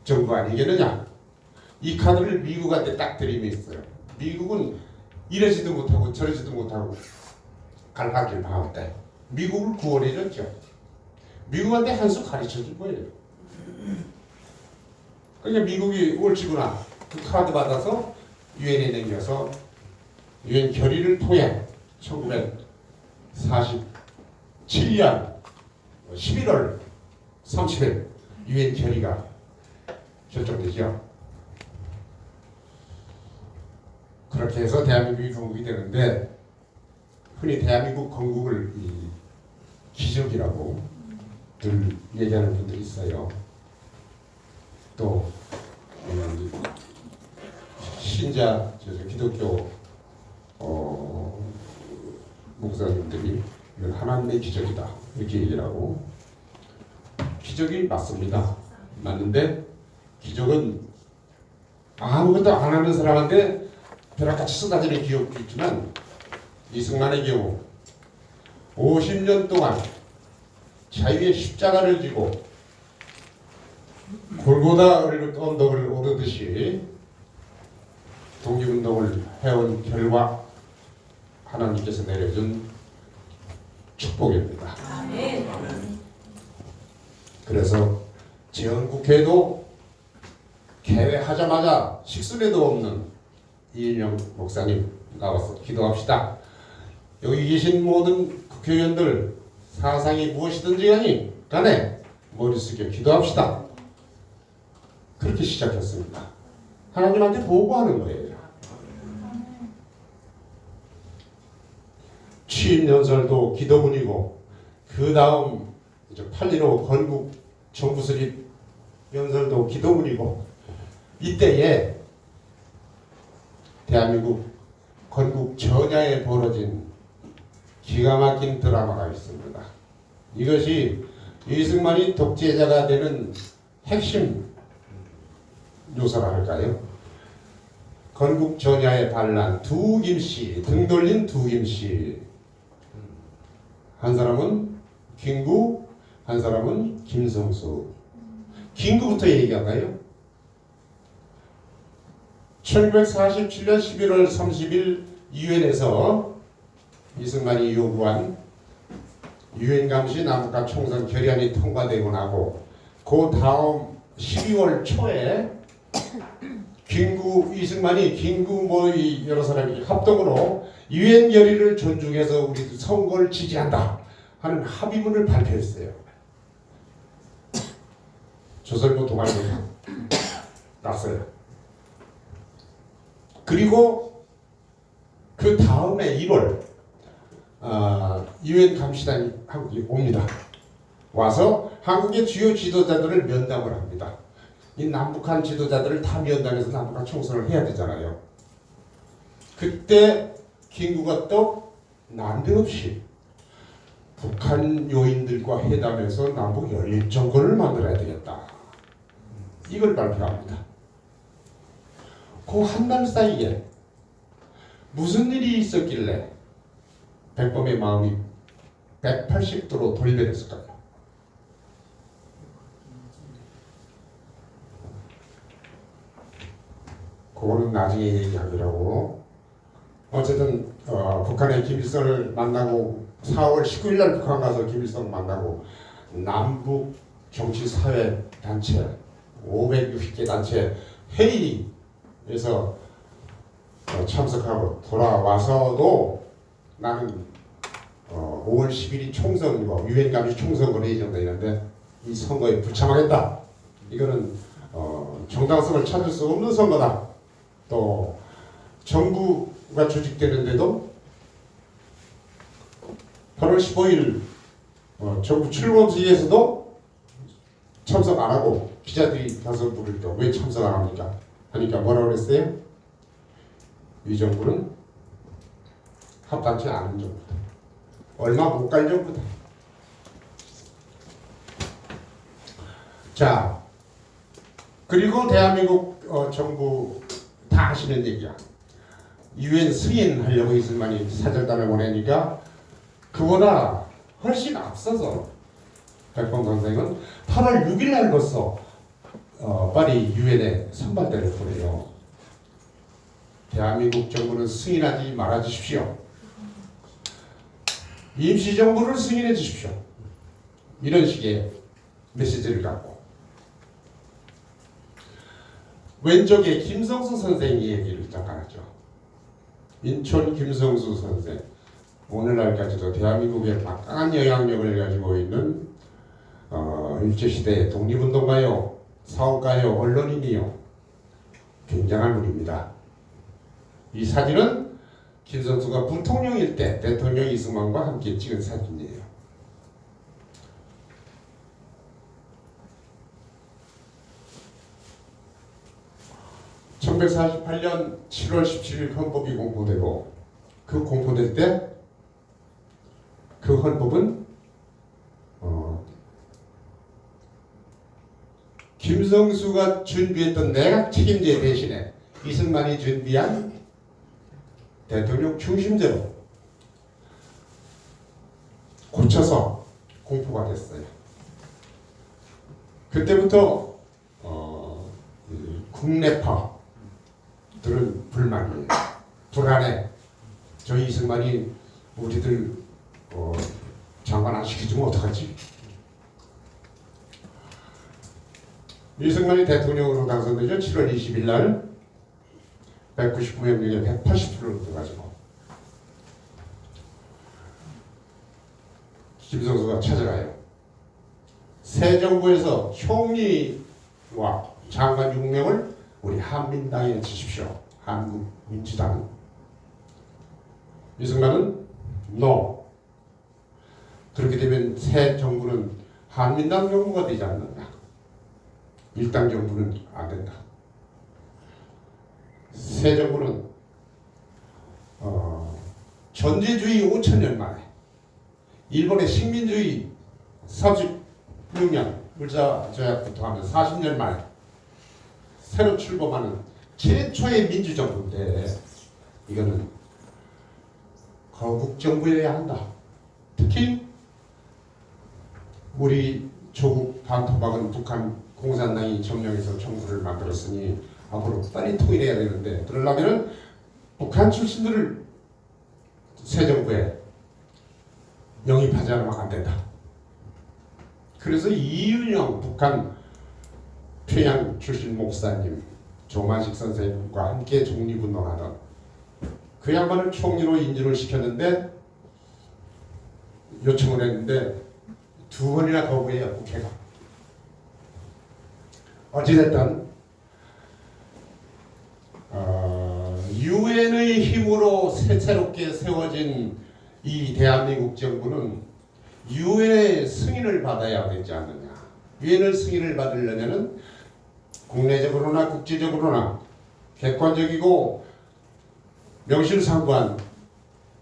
정부 아니겠느냐. 이 카드를 미국한테 딱 들이밀었어요. 미국은 이러지도 못하고 저러지도 못하고 갈바길 방학 때 미국을 구원해줬죠. 미국한테 한 수 가르쳐준 거예요. 그러니까 미국이 옳지구나 그 카드 받아서 유엔에 남겨서 유엔 결의를 통해 1947년 11월 30일 유엔 결의가 결정되죠. 그렇게 해서 대한민국이 건국이 되는데 흔히 대한민국 건국을 기적이라고 늘 얘기하는 분들이 있어요. 또 신자 기독교 목사님들이 이건 하나님의 기적이다 이렇게 얘기를 하고 기적이 맞습니다. 맞는데 기적은 아무것도 안 하는 사람한테 벼락같이 쏟아지는 기억도 있지만 이승만의 경우 50년 동안 자유의 십자가를 지고 골고다 언덕을 오르듯이 독립운동을 해온 결과 하나님께서 내려준 축복입니다. 그래서 재헌국회도 개회하자마자 식순에도 없는 이인영 목사님 나와서 기도합시다. 여기 계신 모든 국회의원들 사상이 무엇이든지 간에 머릿속에 기도합시다. 그렇게 시작했습니다. 하나님한테 보고하는 거예요. 취임 연설도 기도문이고 그 다음 8.15 건국 정부 수립 연설도 기도문이고 이때에 대한민국 건국 전야에 벌어진 기가 막힌 드라마가 있습니다. 이것이 이승만이 독재자가 되는 핵심 요소라 할까요? 건국 전야에 반란 두 김씨, 등 돌린 두 김씨. 한 사람은 김구, 한 사람은 김성수. 김구부터 얘기할까요? 1947년 11월 30일 유엔에서 이승만이 요구한 유엔 감시 남북한 총선 결의안이 통과되고 나고 그 다음 12월 초에 이승만이 김구 여러 사람이 합동으로 유엔 결의를 존중해서 우리 선거를 지지한다 하는 합의문을 발표했어요. 조선모 동아리 났어요. 그리고 그 다음에 1월 유엔 감시단이 한국에 옵니다. 와서 한국의 주요 지도자들을 면담을 합니다. 이 남북한 지도자들을 다 면담해서 남북한 총선을 해야 되잖아요. 그때 김구가 또 난데없이 북한 요인들과 회담해서 남북 연립 정권을 만들어야 되겠다. 이걸 발표합니다. 그 한 달 사이에 무슨 일이 있었길래 백범의 마음이 180도로 돌변했을까요? 그거는 나중에 얘기하기라고. 어쨌든 북한의 김일성을 만나고 4월 19일 날 북한 가서 김일성 만나고 남북 정치사회 단체 560개 단체 회의에서 참석하고 돌아와서도 나는 5월 10일이 총선이고 유엔 감시 총선으로 예정되는데 이 선거에 불참하겠다. 이거는 정당성을 찾을 수 없는 선거다. 또 정부가 조직되는데도 8월 15일 정부 출범식에서도 참석 안 하고 기자들이 가서 물으니까 왜 참석 안 합니까? 하니까 뭐라고 그랬어요? 이 정부는 합당치 않은 정부다. 얼마 못 갈 정부다. 자, 그리고 대한민국 정부 다 하시는 얘기야. 유엔 승인하려고 이승만이 사절단을 보내니까 그보다 훨씬 앞서서 백범 선생은 8월 6일 날 벌써 파리 유엔에 선발대를 보내요. 대한민국 정부는 승인하지 말아 주십시오. 임시정부를 승인해 주십시오. 이런 식의 메시지를 갖고 왼쪽에 김성수 선생의 얘기를 잠깐 하죠. 인천 김성수 선생, 오늘날까지도 대한민국에 막강한 영향력을 가지고 있는 일제시대 독립운동가요, 사업가요, 언론인이요. 굉장한 분입니다. 이 사진은 김성수가 부통령일 때 대통령 이승만과 함께 찍은 사진이에요. (1948년 7월 17일) 헌법이 공포되고 그 공포될 때 그 헌법은 김성수가 준비했던 내각 책임제 대신에 이승만이 준비한 대통령 중심제로 고쳐서 공포가 됐어요. 그때부터 국내파들은 불만이에요. 불안해. 저 이승만이 우리들 장관 안 시켜주면 어떡하지? 이승만이 대통령으로 당선되죠. 7월 20일 날 199명 중에 180표를 얻어가지고 김성수가 찾아가요. 새 정부에서 총리와 장관 6명을 우리 한민당에 주십시오. 한국민주당. 이승만은 NO. 그렇게 되면 새 정부는 한민당 정부가 되지 않는다. 일당 정부는 안 된다. 새 정부는 전제주의 5천년 만에 일본의 식민주의 36년 물자조약부터 하면 40년 만에 새로 출범하는 최초의 민주정부인데 이거는 거국정부여야 한다. 특히 우리 조국 반토막은 북한 공산당이 점령해서 정부를 만들었으니 앞으로 빨리 통일해야 되는데 그러려면 북한 출신들을 새 정부에 영입하지 않으면 안 된다. 그래서 이윤영 북한 평양 출신 목사님 조만식 선생님과 함께 독립운동하던 그 양반을 총리로 인준을 시켰는데 요청을 했는데 2번이나 거부해요. 국회가. 어찌됐든 유엔의 힘으로 새롭게 세워진 이 대한민국 정부는 유엔의 승인을 받아야 되지 않느냐. 유엔의 승인을 받으려면 국내적으로나 국제적으로나 객관적이고 명실상부한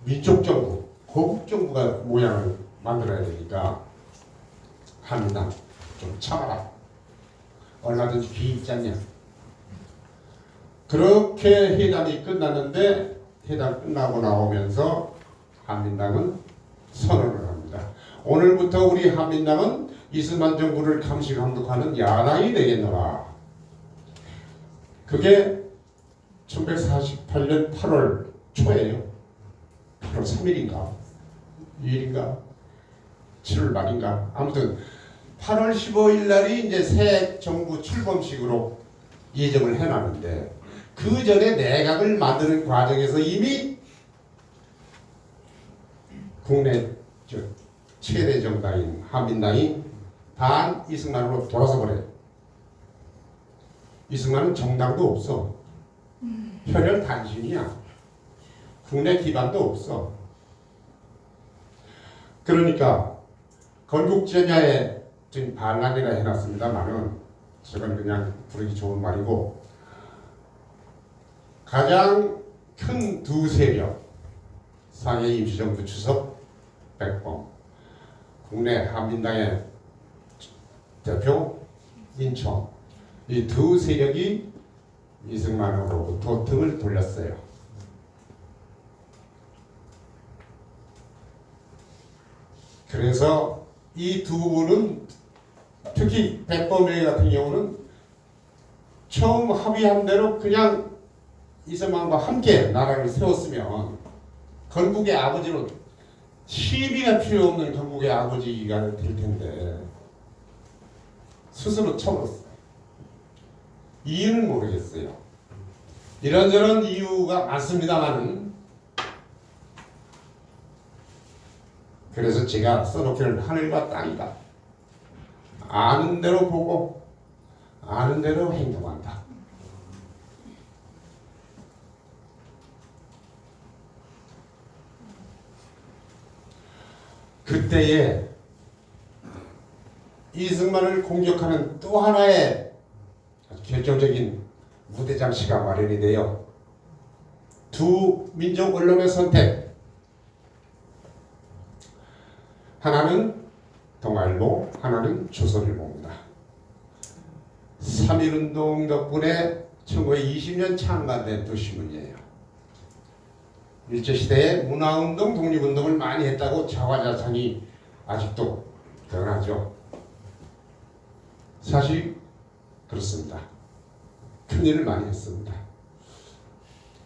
민족정부, 거국정부가 모양을 만들어야 되니까 한민당 좀 참아라. 얼마든지 기입지 않냐. 그렇게 회담이 끝났는데 회담 끝나고 나오면서 한민당은 선언을 합니다. 오늘부터 우리 한민당은 이승만 정부를 감시 감독하는 야당이 되겠노라. 그게 1948년 8월 초예요. 8월 3일인가 2일인가 7월 말인가 아무튼 8월 15일 날이 이제 새 정부 출범식으로 예정을 해놨는데 그 전에 내각을 만드는 과정에서 이미 국내 최대 정당인 한민당이 반 이승만으로 돌아서 버려요. 이승만은 정당도 없어. 혈혈 단신이야. 국내 기반도 없어. 그러니까 건국전야에 지금 반란이라 해놨습니다만은 저건 그냥 부르기 좋은 말이고 가장 큰 두 세력 상해 임시정부 주석 백범 국내 한민당의 대표 인천 이 두 세력이 이승만으로부터 등을 돌렸어요. 그래서 이 두 분은 특히 백범회 같은 경우는 처음 합의한 대로 그냥 이승만과 함께 나라를 세웠으면 건국의 아버지로 시비가 필요 없는 건국의 아버지가 될 텐데 스스로 쳐버렸어요. 이유는 모르겠어요. 이런저런 이유가 많습니다만은 그래서 제가 써놓기를 하늘과 땅이다. 아는 대로 보고 아는 대로 행동한다. 그때에 이승만을 공격하는 또 하나의 결정적인 무대장치가 마련이 돼요. 두 민족 언론의 선택. 하나는 동아일보, 하나는 조선일보입니다. 3.1운동 덕분에 1920년 창간된 두 신문이에요. 일제시대에 문화운동, 독립운동을 많이 했다고 자화자찬이 아직도 드러나죠. 사실 그렇습니다. 큰일을 많이 했습니다.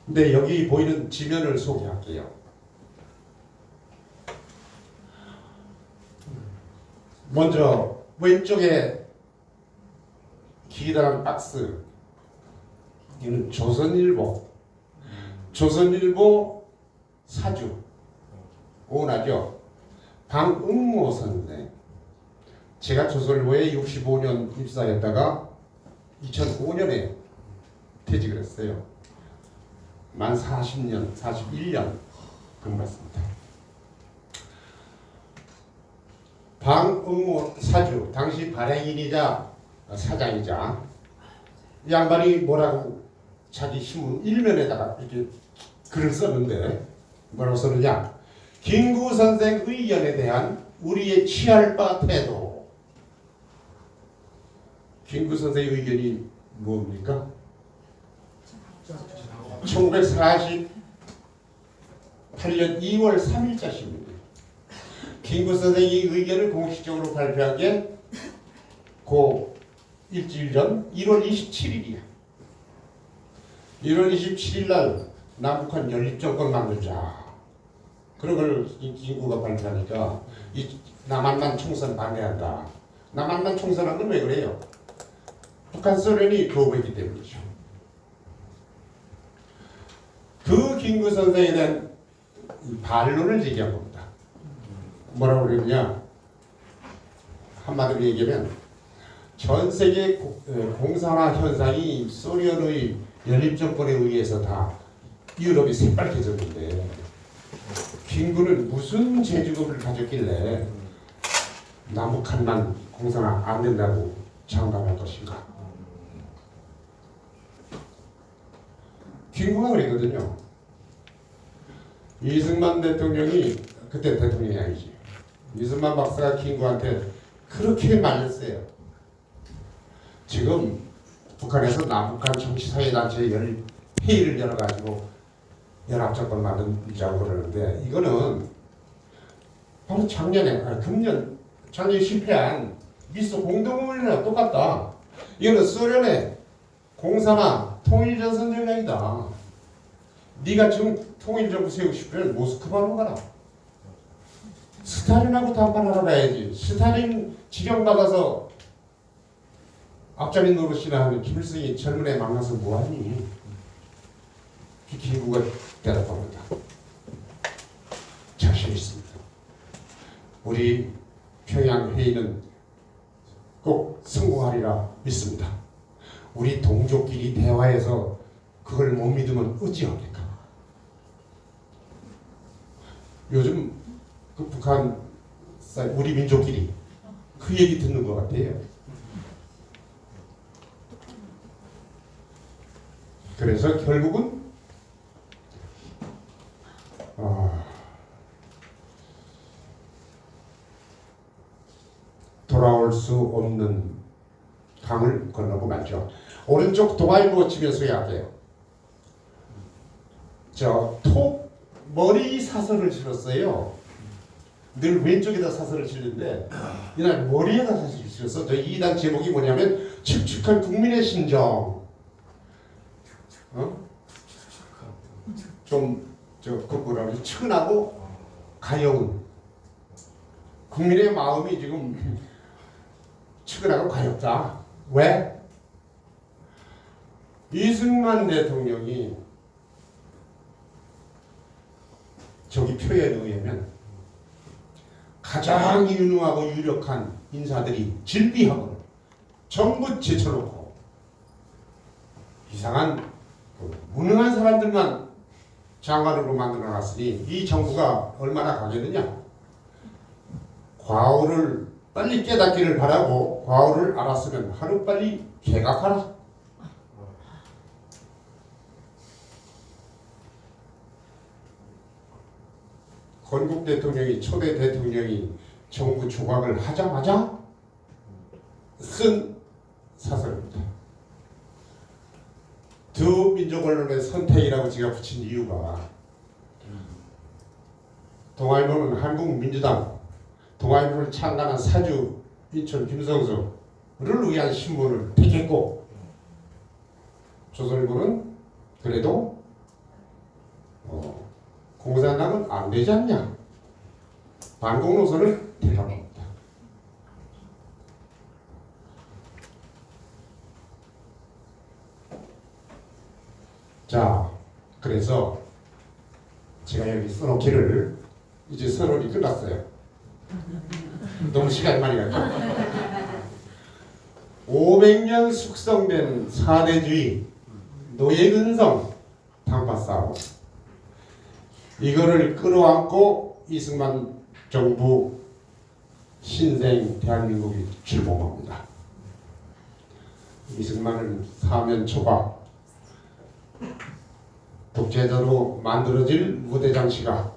근데 여기 보이는 지면을 소개할게요. 먼저 왼쪽에 기다란 박스 이는 조선일보 사주 오나죠. 방응모 선생. 제가 조선일보에 65년 입사했다가 2005년에 퇴직을 했어요. 만 40년, 41년 근무했습니다. 방응모 사주, 당시 발행인이자 사장이자 이 양반이 뭐라고 자기 신문 일면에다가 이렇게 글을 썼는데 뭐라고 썼느냐? 김구 선생 의견에 대한 우리의 취할 바 태도. 김구 선생의 의견이 뭡니까? 1948년 2월 3일자십니다. 김구 선생이 의견을 공식적으로 발표한 게 그 일주일 전 1월 27일이야. 1월 27일 날 남북한 연립정권 만들자. 그런 걸 김구가 발표하니까 이 남한만 총선 반대한다. 남한만 총선한 건 왜 그래요? 북한 소련이 거부했기 때문이죠. 그 김구 선생에 대한 반론을 제기한 겁니다. 뭐라고 그러느냐? 한마디로 얘기하면 전 세계 공산화 현상이 소련의 연립정권에 의해서 다 유럽이 새빨개졌는데 김구는 무슨 제주도를 가졌길래 남북한만 공산화 안 된다고 장담할 것인가? 김구가 그랬거든요. 이승만 대통령이 그때 대통령이 아니지. 이승만 박사가 김구한테 그렇게 말렸어요. 지금 북한에서 남북한 정치사회단체 회의를 열어가지고 연합정권 만들자고 그러는데 이거는 바로 금년 실패한 미소 공동훈련이랑 똑같다. 이거는 소련의 공산화 통일전선 전략이다. 네가 지금 통일정부 세우고 싶으면 모스크바로 가라. 스탈린하고談判하러 가야지. 스탈린 지령받아서 앞자리 노릇이나 하는 김일성이 젊은 애 만나서 뭐하니? 김구가 대답합니다. 자신 있습니다. 우리 평양회의는 꼭 성공하리라 믿습니다. 우리 동족끼리 대화해서 그걸 못 믿으면 어찌합니까? 요즘 그 북한 우리 민족끼리 그 얘기 듣는 것 같아요. 그래서 결국은 돌아올 수 없는 강을 건너고 말죠. 오른쪽 동아일보 치면서 이야기해요. 톱 머리 사설을 실었어요. 늘 왼쪽에다 사설을 치는데 이날 머리에다 사설을 실었어. 저 2단 제목이 뭐냐면 축축한 국민의 심정. 그 뭐라 그러지? 측은하고 가여운 국민의 마음이 지금 측은하고 가엽다. 왜? 이승만 대통령이 저기 표현에 의하면 가장 유능하고 유력한 인사들이 질비하고 전부 제쳐놓고 이상한 무능한 사람들만 장관으로 만들어놨으니 이 정부가 얼마나 가겠느냐. 과오를 빨리 깨닫기를 바라고 과오를 알았으면 하루빨리 개각하라. 건국 대통령이 초대 대통령이 정부 조각을 하자마자 쓴 사설입니다. 두 민족 언론의 선택이라고 제가 붙인 이유가 동아일보는 한국민주당, 동아일보를 창간한 사주 인천 김성수를 위한 신문을 택했고 조선일보는 그래도 공산당은 안 되지 않냐. 반공 노선을 택한 겁니다. 자, 그래서 제가 여기 써놓기를 이제 선언이 끝났어요. 너무 시간이 많이 갔죠. 500년 숙성된 사대주의, 노예근성, 당파싸움. 이거를 끌어안고 이승만 정부 신생 대한민국이 출범합니다. 이승만은 사면 초과 독재자로 만들어질 무대장치가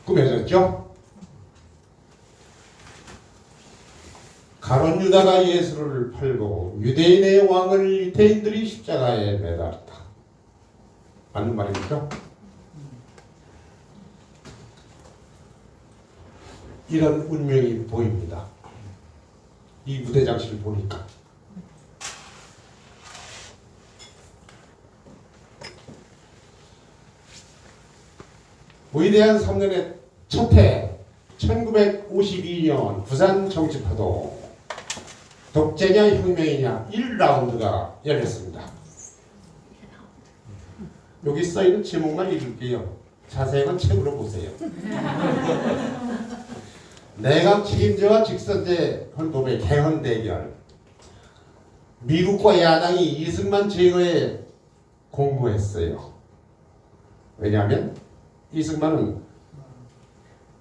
꾸며졌죠. 가론 유다가 예수를 팔고 유대인의 왕을 유태인들이 십자가에 매달았다. 맞는 말입니까? 이런 운명이 보입니다. 이 무대장치를 보니까. 위대한 3년의 첫 해 1952년 부산 정치파도 독재냐 혁명이냐 1라운드가 열렸습니다. 여기 써있는 제목만 읽을게요. 자세한 책으로 보세요. 내각 책임제와 직선제 헌법의 개헌 대결. 미국과 야당이 이승만 제거에 공모했어요. 왜냐하면 이승만은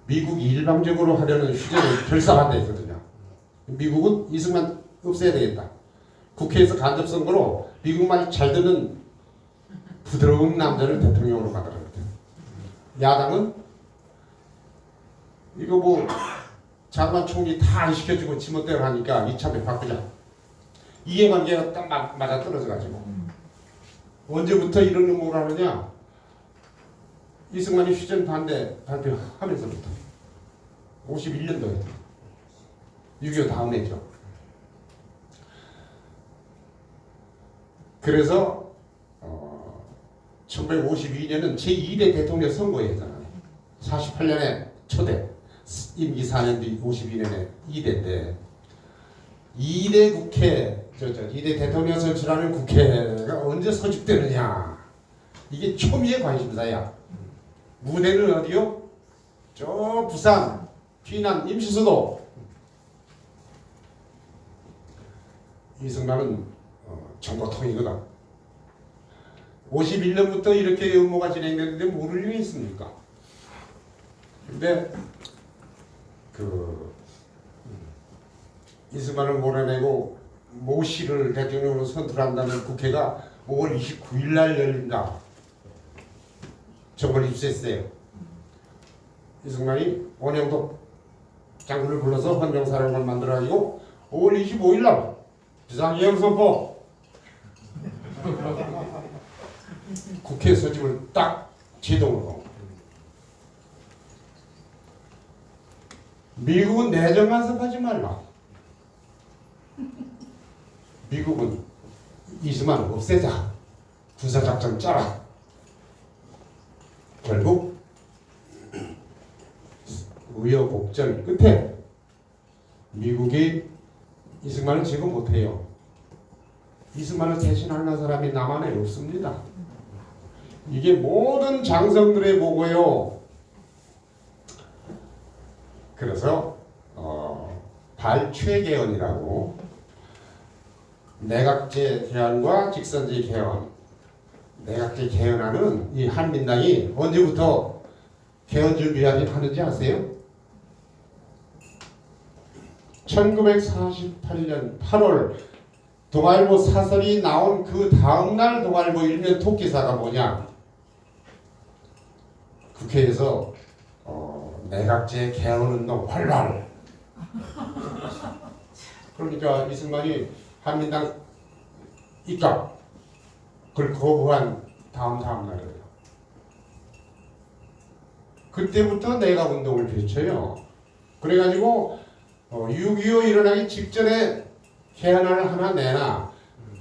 미국이 일방적으로 하려는 휴전을 결사반대했거든요. 미국은 이승만 없애야 되겠다. 국회에서 간접선거로 미국 말 잘 듣는 부드러운 남자를 대통령으로 만들었거든요. 야당은 이거 뭐 장관 총리 다 안 시켜주고 지멋대로 하니까 이참에 바꾸자. 이해관계가 딱 맞아 떨어져가지고 언제부터 이런 음모를 하느냐? 이승만이 휴전 반대 발표하면서부터 51년도에 6.25 다음에죠. 그래서 1952년은 제2대 대통령 선거였잖아요. 48년에 초대, 임기 4년 뒤 52년에 2대 때 2대 국회, 2대 대통령 선출하는 국회가 언제 소집되느냐. 이게 초미의 관심사야. 무대는 어디요? 저 부산, 피난 임시수도. 이승만은 정보통이거든. 51년부터 이렇게 음모가 진행되는데 모를 일이 있습니까? 근데 이승만을 몰아내고 모 씨를 대통령으로 선출한다는 국회가 5월 29일 날 열린다. 정권 입수했어요. 이승만이 원영도 장군을 불러서 헌병사령관 만들어가지고 5월 25일 날 비상계엄 선포. 국회 소집을 딱 제동으로. 미국은 내정 간섭하지 말라. 미국은 이승만을 없애자. 군사작전 짜라. 결국 우여곡절 끝에 미국이 이승만을 제거 못해요. 이승만을 대신하는 사람이 남한에 없습니다. 이게 모든 장성들의 보고요. 그래서 발췌개헌이라고 내각제 개헌과 직선제 개헌. 내각제 개헌하는 이 한민당이 언제부터 개헌 준비하는지 아세요? 1948년 8월 동아일보 사설이 나온 그 다음날 동아일보 일면 톱기사가 뭐냐? 국회에서 내각제 개헌운동 활발. 그러니까 이승만이 한민당 입각 그걸 거부한 다음 날이에요. 그때부터 내각운동을 펼쳐요. 그래가지고 6.25 일어나기 직전에 개헌안을 하나 내나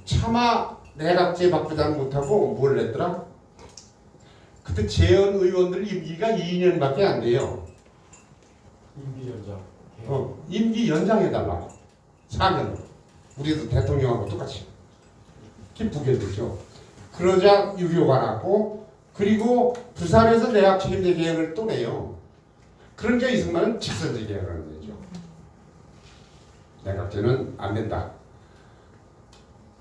차마 내각제 바꾸지 못하고 뭘 냈더라? 그때 재헌 의원들 임기가 2년밖에 안 돼요. 임기 연장. 임기 연장해달라. 4년. 우리도 대통령하고 똑같이. 그게 부결됐죠. 그러자 6.25가 났고 그리고 부산에서 내각 책임제 개헌을 또 내요. 그러니까 이승만은 직선제 개헌을 내죠. 내각제는 안 된다.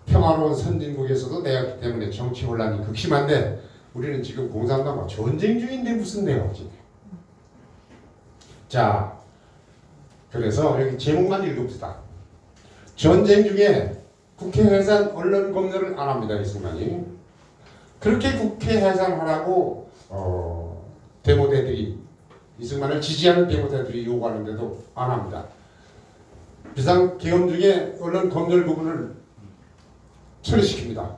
평화로운 선진국에서도 내각제 때문에 정치 혼란이 극심한데 우리는 지금 공산당과 전쟁 중인데 무슨 내각제? 자, 그래서 여기 제목만 읽읍시다. 전쟁 중에 국회 해산 언론 검열을 안 합니다. 이승만이. 그렇게 국회 해산하라고 데모대들이 이승만을 지지하는 데모대들이 요구하는데도 안 합니다. 비상계엄 중에 언론 검열 부분을 처리시킵니다.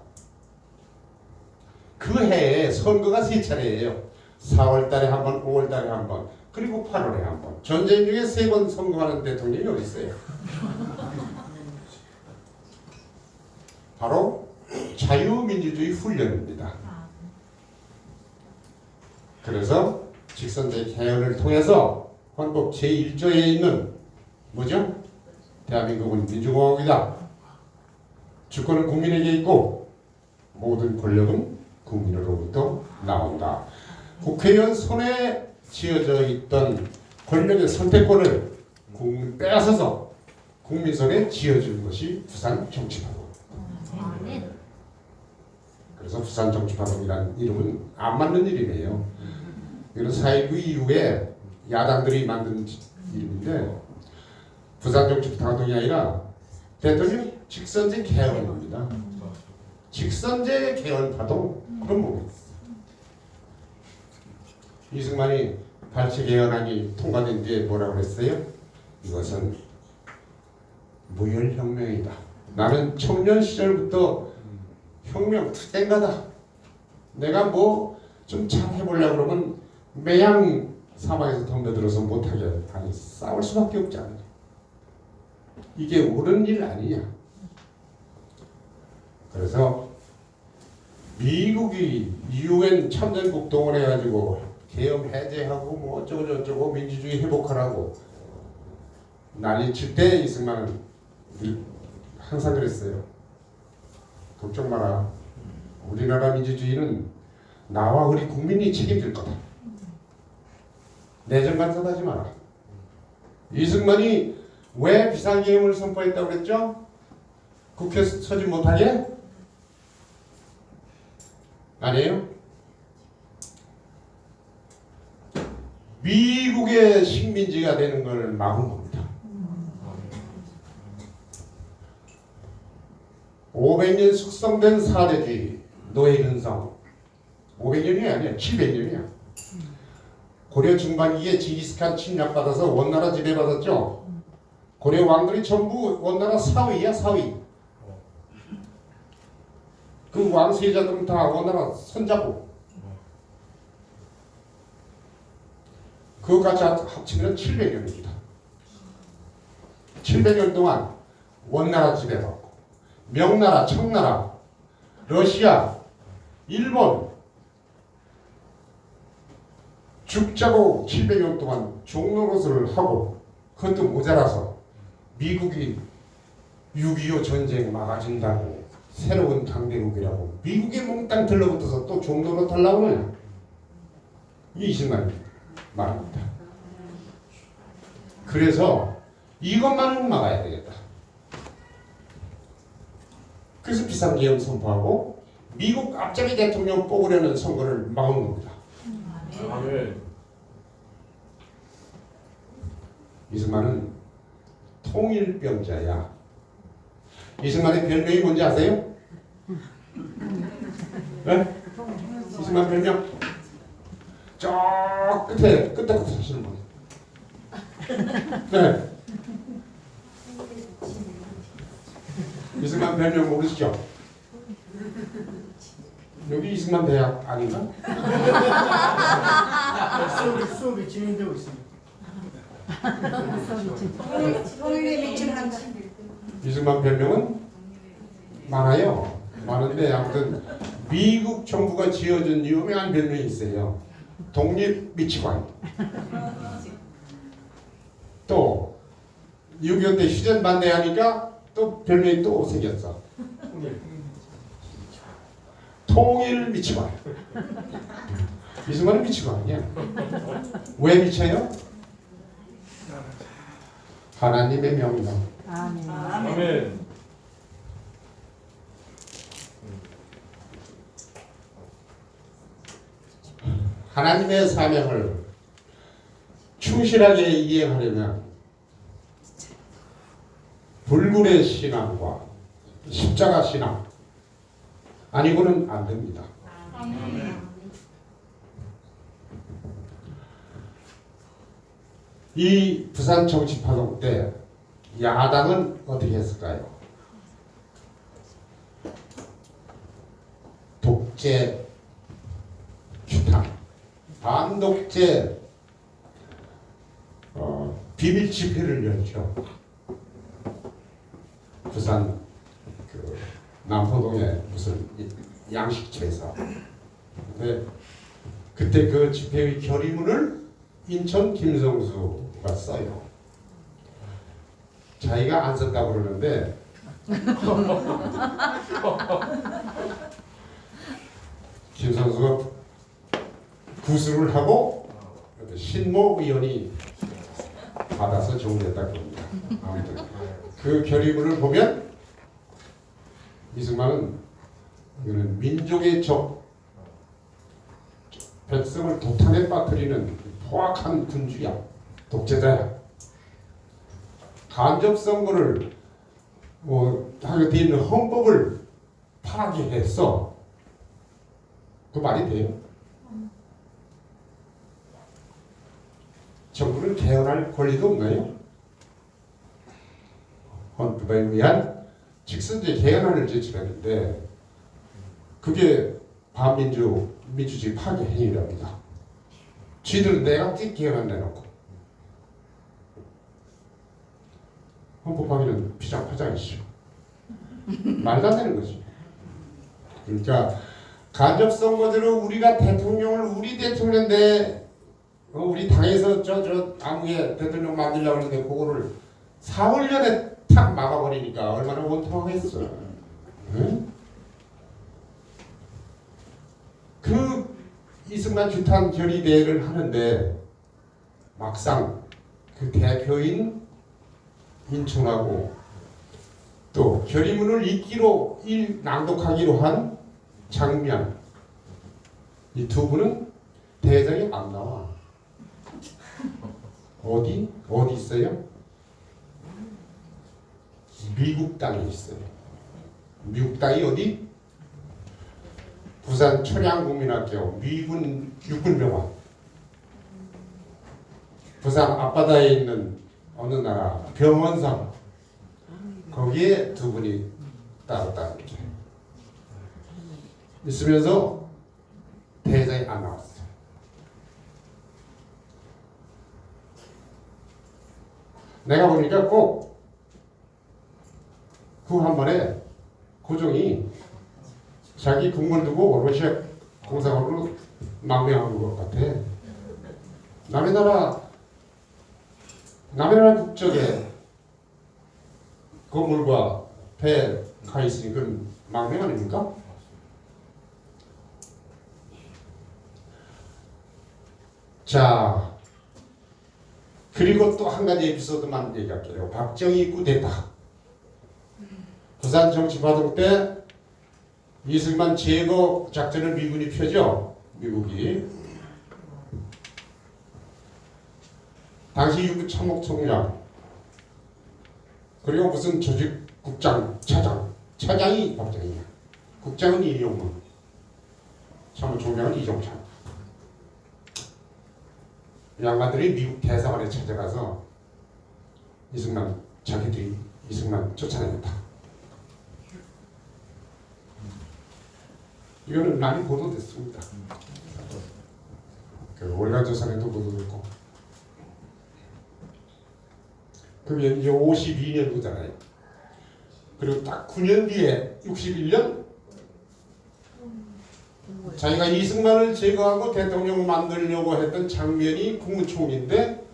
그 해에 선거가 3차례예요. 4월 달에 한 번, 5월 달에 한 번, 그리고 8월에 한 번. 전쟁 중에 3번 선거하는 대통령이 어디 있어요? 바로 자유민주주의 훈련입니다. 그래서 직선제 개헌을 통해서 헌법 제1조에 있는 뭐죠? 대한민국은 민주공화국이다. 주권은 국민에게 있고 모든 권력은 국민으로부터 나온다. 국회의원 손에 쥐어져 있던 권력의 선택권을 국민 빼앗아서 국민 손에 쥐어준 것이 부산 정치파동. 그래서 부산 정치파동이라는 이름은 안 맞는 이름이에요. 이건 4.19 이후에 야당들이 만든 이름인데 부산 정치파동이 아니라 대통령 직선제 개헌입니다. 직선제 개헌 파동. 그럼 뭐겠어? 이승만이 발췌 개헌안이 통과된 뒤에 뭐라고 그랬어요? 이것은 무혈혁명이다. 나는 청년 시절부터 혁명 투쟁가다. 내가 뭐 좀 잘 해보려고 그러면 매양 사방에서 덤벼들어서 못하게 하니 싸울 수밖에 없지 않냐. 이게 옳은 일 아니냐. 그래서 미국이 UN 참전국 동원해가지고 계엄 해제하고 뭐 어쩌고 저쩌고 민주주의 회복하라고 난리칠 때 이승만은 항상 그랬어요. 걱정 마라. 우리나라 민주주의는 나와 우리 국민이 책임질 거다. 내정 간섭하지 마라. 이승만이 왜 비상계엄을 선포했다고 그랬죠? 국회 서지 못하게? 아니에요? 미국의 식민지가 되는 걸 막은 겁니다. 500년 숙성된 사대주의, 노예근성. 500년이 아니야, 700년이야. 고려 중반기에 징기스칸 침략받아서 원나라 지배받았죠. 고려 왕들이 전부 원나라 사위야, 사위. 그 왕세자들은 다 원나라 손자고. 그것까지 합치면 700년입니다. 700년 동안 원나라 지배받고 명나라, 청나라, 러시아, 일본 죽자고 700년 동안 종노릇을 하고 그것도 모자라서 미국이 6.25 전쟁 막아준다고 새로운 강대국이라고 미국에 몽땅 들러붙어서 또 종노릇 하려고 하냐. 이게 이승만이 말합니다. 그래서 이것만은 막아야 되겠다. 그래서 비상계엄 선포하고 미국 앞자리 대통령 뽑으려는 선거를 막은 겁니다. 이승만은 통일병자야. 이승만의 별명이 뭔지 아세요? 네? 이승만 별명? 저 끝에 하시는 분. 네. 이승만 별명 모르시죠? 여기 이승만 대학 아닌가? 수업이 진행되고 있습니다. 통일의 미친 한다. 이승만 별명은 많아요. 많은데 아무튼 미국 정부가 지어준 유명한 별명이 있어요. 독립 미치광. 또 6.25 때 휴전 반대하니까 또 별명이 또 생겼어. 통일 미치광. 이승만은 미치광이야. 왜 미쳐요? 하나님의 명령. 아멘. 아멘. 하나님의 사명을 충실하게 이행하려면 불굴의 신앙과 십자가 신앙 아니고는 안 됩니다. 이 부산 정치파동 때 야당은 어떻게 했을까요? 독재 규탄, 반독재 비밀 집회를 열죠. 부산 그 남포동에 무슨 양식제사. 근데 그때 그 집회의 결의문을 인천 김성수가 써요. 자기가 안 썼다고 그러는데 김성수가 구술을 하고 신모 의원이 받아서 정리했다고 합니다. 아무튼 그 결의문을 보면 이승만은 이거는 민족의 적, 백성을 도탄에 빠뜨리는 포악한 군주야, 독재자야. 간접선거를 하게 돼 있는 헌법을 파괴했어. 그 말이 돼요? 정부를 개헌할 권리도 없나요? 헌법에 의한 직선제 개헌안을 제출했는데 그게 민주주의 파괴 행위랍니다. 쥐들은 내각제 개헌안 내놓고 헌법 파괴는 피장파장이시죠. 말도 안 되는 거지. 그러니까 간접선거제로 우리가 우리 대통령 우리 당에서 저 아무개 대통령 만들려고 하는데 그거를 4월 전에 탁 막아버리니까 얼마나 원통하겠어. 응? 그 이승만 규탄 결의대회를 하는데 막상 그 대표인 인천하고 또 결의문을 낭독하기로 한 장면, 이 두 분은 대회장에 안 나와. 어디 있어요? 미국 땅에 있어요. 미국 땅이 어디? 부산 천양국민학교 미군 육군병원. 부산 앞바다에 있는 어느 나라 병원상, 거기에 두 분이 따로 이렇게 있으면서 대회장에 안 나왔어요. 내가 보니까 꼭 그 한 번에 고종이 자기 국물 두고 러시아 공산으로 망명한 것 같아. 남의 나라 국적에 건물과 배 가 있으니 그건 망명 아닙니까? 자, 그리고 또 한 가지 에피소드만 얘기할게요. 박정희 쿠데타. 부산 정치파동 때 이승만 제거 작전을 미군이 펴죠. 미국이. 당시 육군 참모총장 그리고 무슨 조직국장 차장이 박정희야. 국장은 이용문, 참모총장은 이종찬. 양반들이 미국 대사관에 찾아가서 자기들이 이승만 쫓아내겠다. 이거는 많이 보도됐습니다. 그 월간조선에도 보도됐고. 그게 이제 52년도잖아요. 그리고 딱 9년 뒤에 61년 자기가 이승만을 제거하고 대통령을 만들려고 했던 장면이 국무총리인데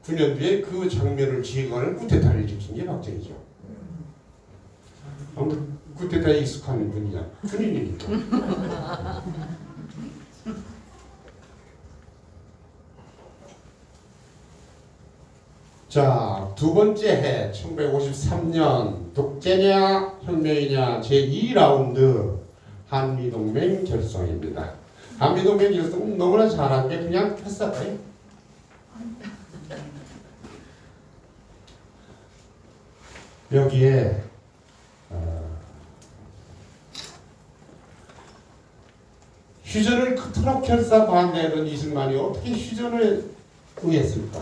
9년 뒤에 그 장면을 제거하는 쿠데타를 일으킨 게 박정희죠. 아무튼 쿠데타에 익숙한 분이야. 군인이니까. 자, 두 번째 해 1953년 독재냐 혁명이냐 제2라운드 한미동맹 결성입니다. 한미동맹 결성은 너무나 잘한 게 그냥 했어요. 여기에 휴전을 그토록 결사 반대하던 이승만이 어떻게 휴전을 의했을까?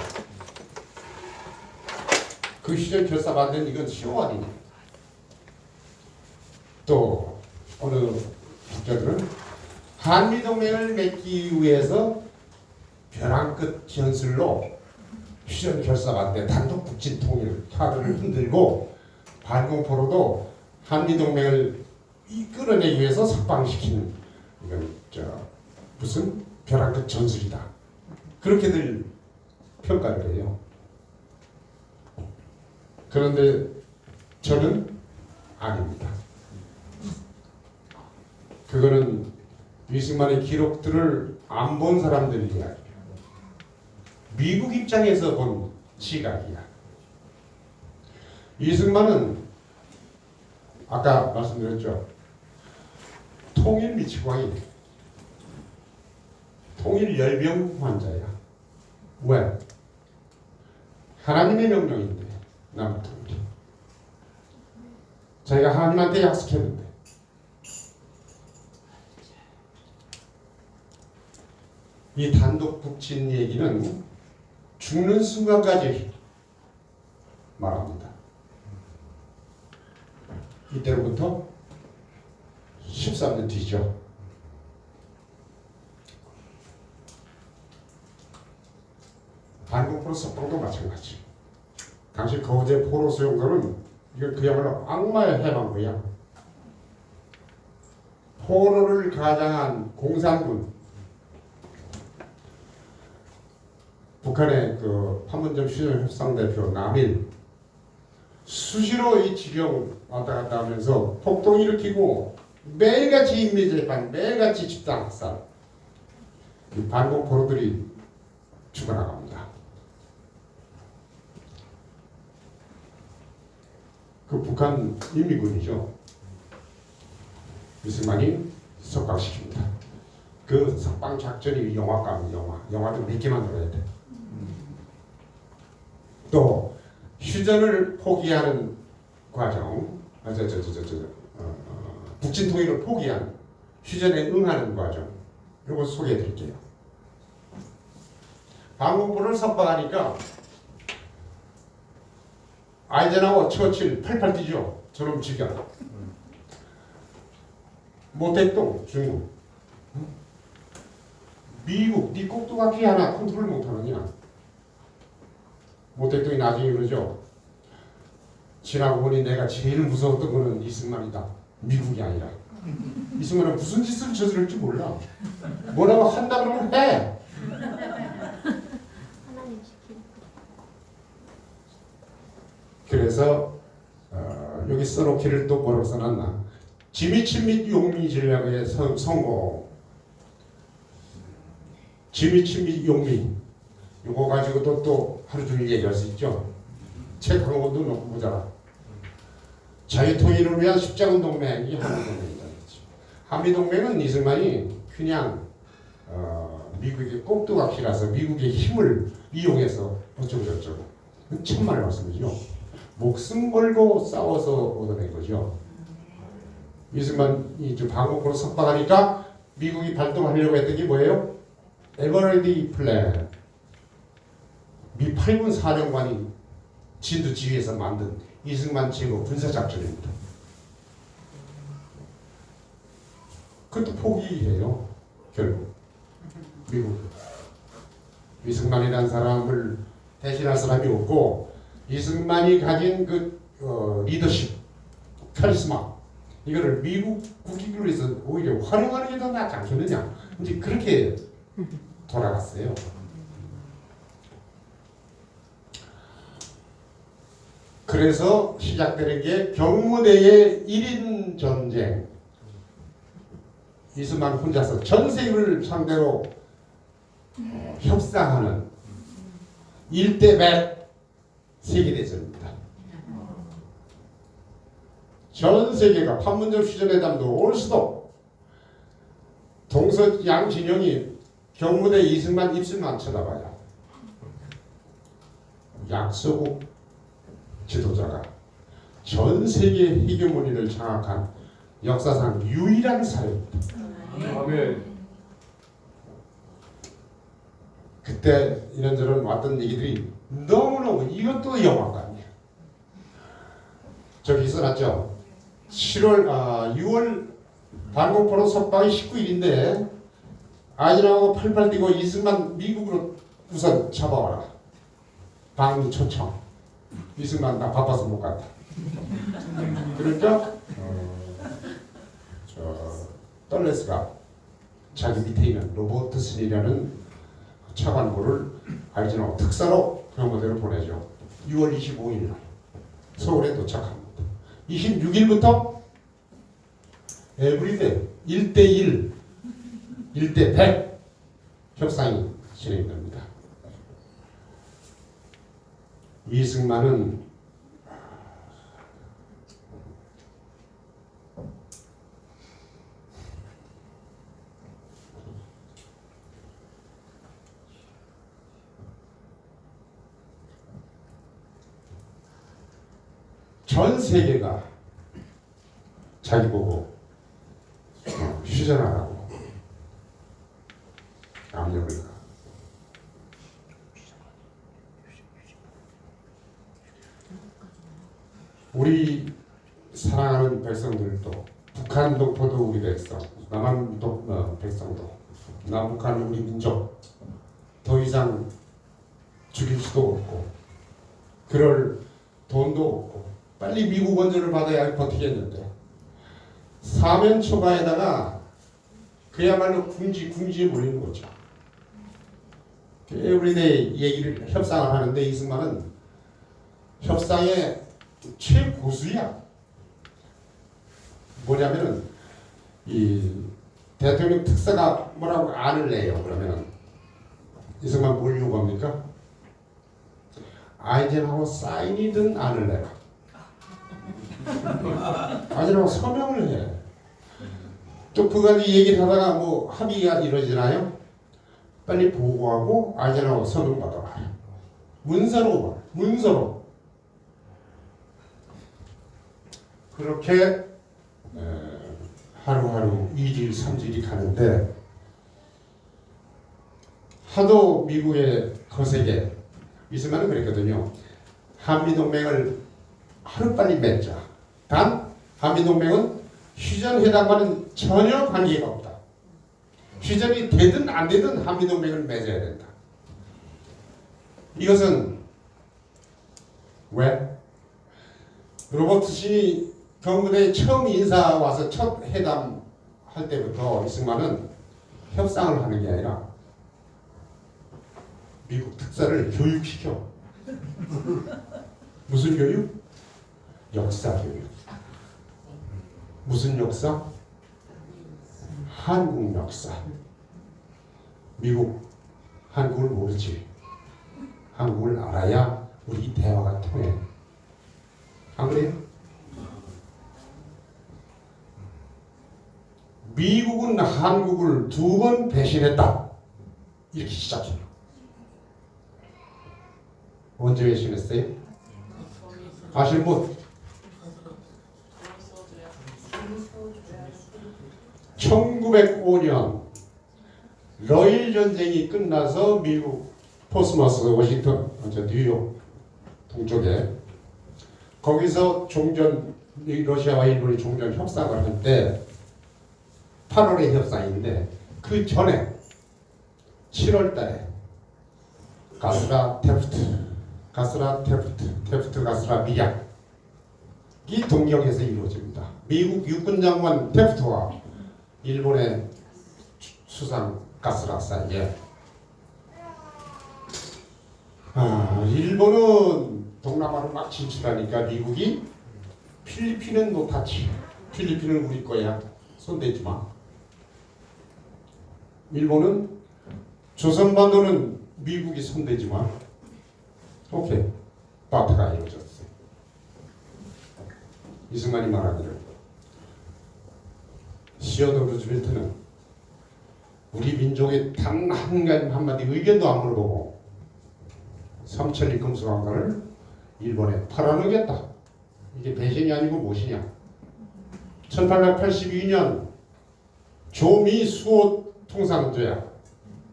그 휴전 결사 반대는 이건 쇼 아니냐? 또 어느 학자들은 한미동맹을 맺기 위해서 벼랑 끝 현술로 휴전 결사 반대 단독 북진 통일 타를 흔들고 반공포로도 한미동맹을 이끌어내기 위해서 석방시키는 이건 무슨 벼랑 끝 전술이다. 그렇게들 평가를 해요. 그런데 저는 아닙니다. 그거는 이승만의 기록들을 안 본 사람들 이야기예요. 미국 입장에서 본 시각이야. 이승만은 아까 말씀드렸죠. 통일 미치광이 통일 열병 환자야. 왜? 하나님의 명령인데 남북 통일. 자기가 하나님한테 약속했는데 이 단독 북진 얘기는 죽는 순간까지 말합니다. 이때로부터 13년 뒤죠. 반공포로 석방도 마찬가지. 당시 거제 포로 수용소는 이건 그야말로 악마의 해방구야. 포로를 가장한 공산군, 북한의 그 판문점 휴전 협상 대표 남일 수시로 이 지경 왔다 갔다 하면서 폭동 일으키고 매일같이 인미재판, 매일같이 집단학살. 이 반공포로들이 죽어나갑니다. 그 북한 인민군이죠. 이승만이 석방시킵니다. 그 석방 작전이 영화감, 영화도 몇 개 만들어야 돼. 또 휴전을 포기하는 과정, 북진 통일을 포기하는 휴전에 응하는 과정, 이거 소개해드릴게요. 반공포를 석방하니까 아이젠하워, 처칠 팔팔 뛰죠. 저놈 지겨. 모택동 중국, 미국, 네 꼭두각시 하나 컨트롤 못하느냐. 모택동이 나중에 그러죠. 지나고 보니 내가 제일 무서웠던 거는 이승만이다. 미국이 아니라. 이승만은 무슨 짓을 저지를지 몰라. 뭐라고 한다 그러면 해. 그래서 여기 써놓기를 또 뭐라고 써놨나. 지미친 및 용미 전략의 성공. 지미친 및 용미. 이거 가지고도 또 하루 종일 얘기할 수 있죠. 책 한 권도 놓고 보자. 자유통일을 위한 십자군동맹이 한미동맹이다. 한미동맹은 이승만이 그냥 미국의 꼭두각시라서 미국의 힘을 이용해서 어쩌고저쩌고 천만의 말씀이죠. 목숨 걸고 싸워서 얻어낸 거죠. 이승만이 반공포로 석방하니까 미국이 발동하려고 했던 게 뭐예요? 에버레디 플랜. 미 8군 사령관이 진두지휘에서 만든 이승만 제거 군사작전입니다. 그것도 포기해요. 결국 미국. 이승만이라는 사람을 대신할 사람이 없고 이승만이 가진 그 리더십, 카리스마 이거를 미국 국익을 위해서 오히려 활용하는 게 더 낫지 않겠느냐. 이제 그렇게 돌아갔어요. 그래서 시작되는 게 경무대의 1인 전쟁. 이승만 혼자서 전 세계를 상대로 협상하는 1대 100 세계대전입니다. 전 세계가 판문점 휴전회담도 올 수도 동서 양 진영이 경무대 이승만 입술만 쳐다봐요. 약소국 지도자가 전 세계 헤게모니를 장악한 역사상 유일한 사례입니다. 아멘. 그때 이런저런 왔던 얘기들이 너무너무 이것도 영화관이에요. 저기 써놨죠. 6월 반공포로 석방이 19일인데 아이라고 팔팔 뛰고 이승만 미국으로 우선 잡아와라. 방미 초청. 이승만 나 바빠서 못 간다. 그러니까 떨레스가 자기 밑에 있는 로버트슨이라는 차관보를 아이젠하워 특사로 경무대로 보내죠. 6월 25일 날 서울에 도착합니다. 26일부터 에브리데 1대1, 1대100 협상이 진행됩니다. 이승만은 전 세계가 자기 보고 휴전하라고 압력을 가. 우리 사랑하는 백성들도 북한 동포도 우리 백성, 남한 백성도 남북한 우리 민족 더 이상 죽일 수도 없고 그럴 돈도 없고 빨리 미국 원조를 받아야 버티겠는데 사면 초과에다가 그야말로 궁지에 몰리는 거죠. 에브리데이 얘기를 협상을 하는데 이승만은 협상의 최고수야. 뭐냐면은 이 대통령 특사가 뭐라고 안을 내요. 그러면은 이승만 뭘 요구합니까? 아이젠하워 사인이든 안을 내라. 아이젠하워 서명을 해. 또 그가지 얘기를 하다가 뭐 합의가 이루어지나요? 빨리 보고하고 아이젠하워 서명 받아라. 문서로. 그렇게 하루하루 2일, 3일이 가는데 하도 미국의 거세게 이승만은 그랬거든요. 한미동맹을 하루빨리 맺자. 단 한미동맹은 휴전회담과는 전혀 관계가 없다. 휴전이 되든 안 되든 한미동맹을 맺어야 된다. 이것은 왜? 로버트슨이 경무대에 처음 인사 와서 첫 회담 할 때부터 이승만은 협상을 하는 게 아니라 미국 특사를 교육시켜. 무슨 교육? 역사 교육. 무슨 역사? 한국 역사. 미국 한국을 모르지. 한국을 알아야 우리 대화가 통해. 안 그래요? 미국은 한국을 2번 배신했다. 이렇게 시작해요. 언제 배신했어요? 아시는 분? 1905년 러일 전쟁이 끝나서 미국 포스머스 워싱턴 뉴욕 동쪽에 거기서 종전 러시아와 일본이 종전 협상을 할 때 8월의 협상인데 그 전에 7월 달에 가스라 테프트 가스라 미략 이 동경에서 이루어집니다. 미국 육군장관 테프트와 일본의 수상 가스라 사이에 일본은 동남아로 막 진출하니까 미국이 필리핀은 못하지. 필리핀은 우리 거야. 손대지 마. 일본은 조선반도는 미국이 손대지 마. 오케이. 스파트가 이루어졌어요. 이승만이 말하기를 시어도 루즈벨트는 우리 민족의 단 한마디 의견도 안 물어보고 삼천리 금수강산을 일본에 팔아넘겼다. 이게 배신이 아니고 무엇이냐. 1882년 조미 수호 통상조약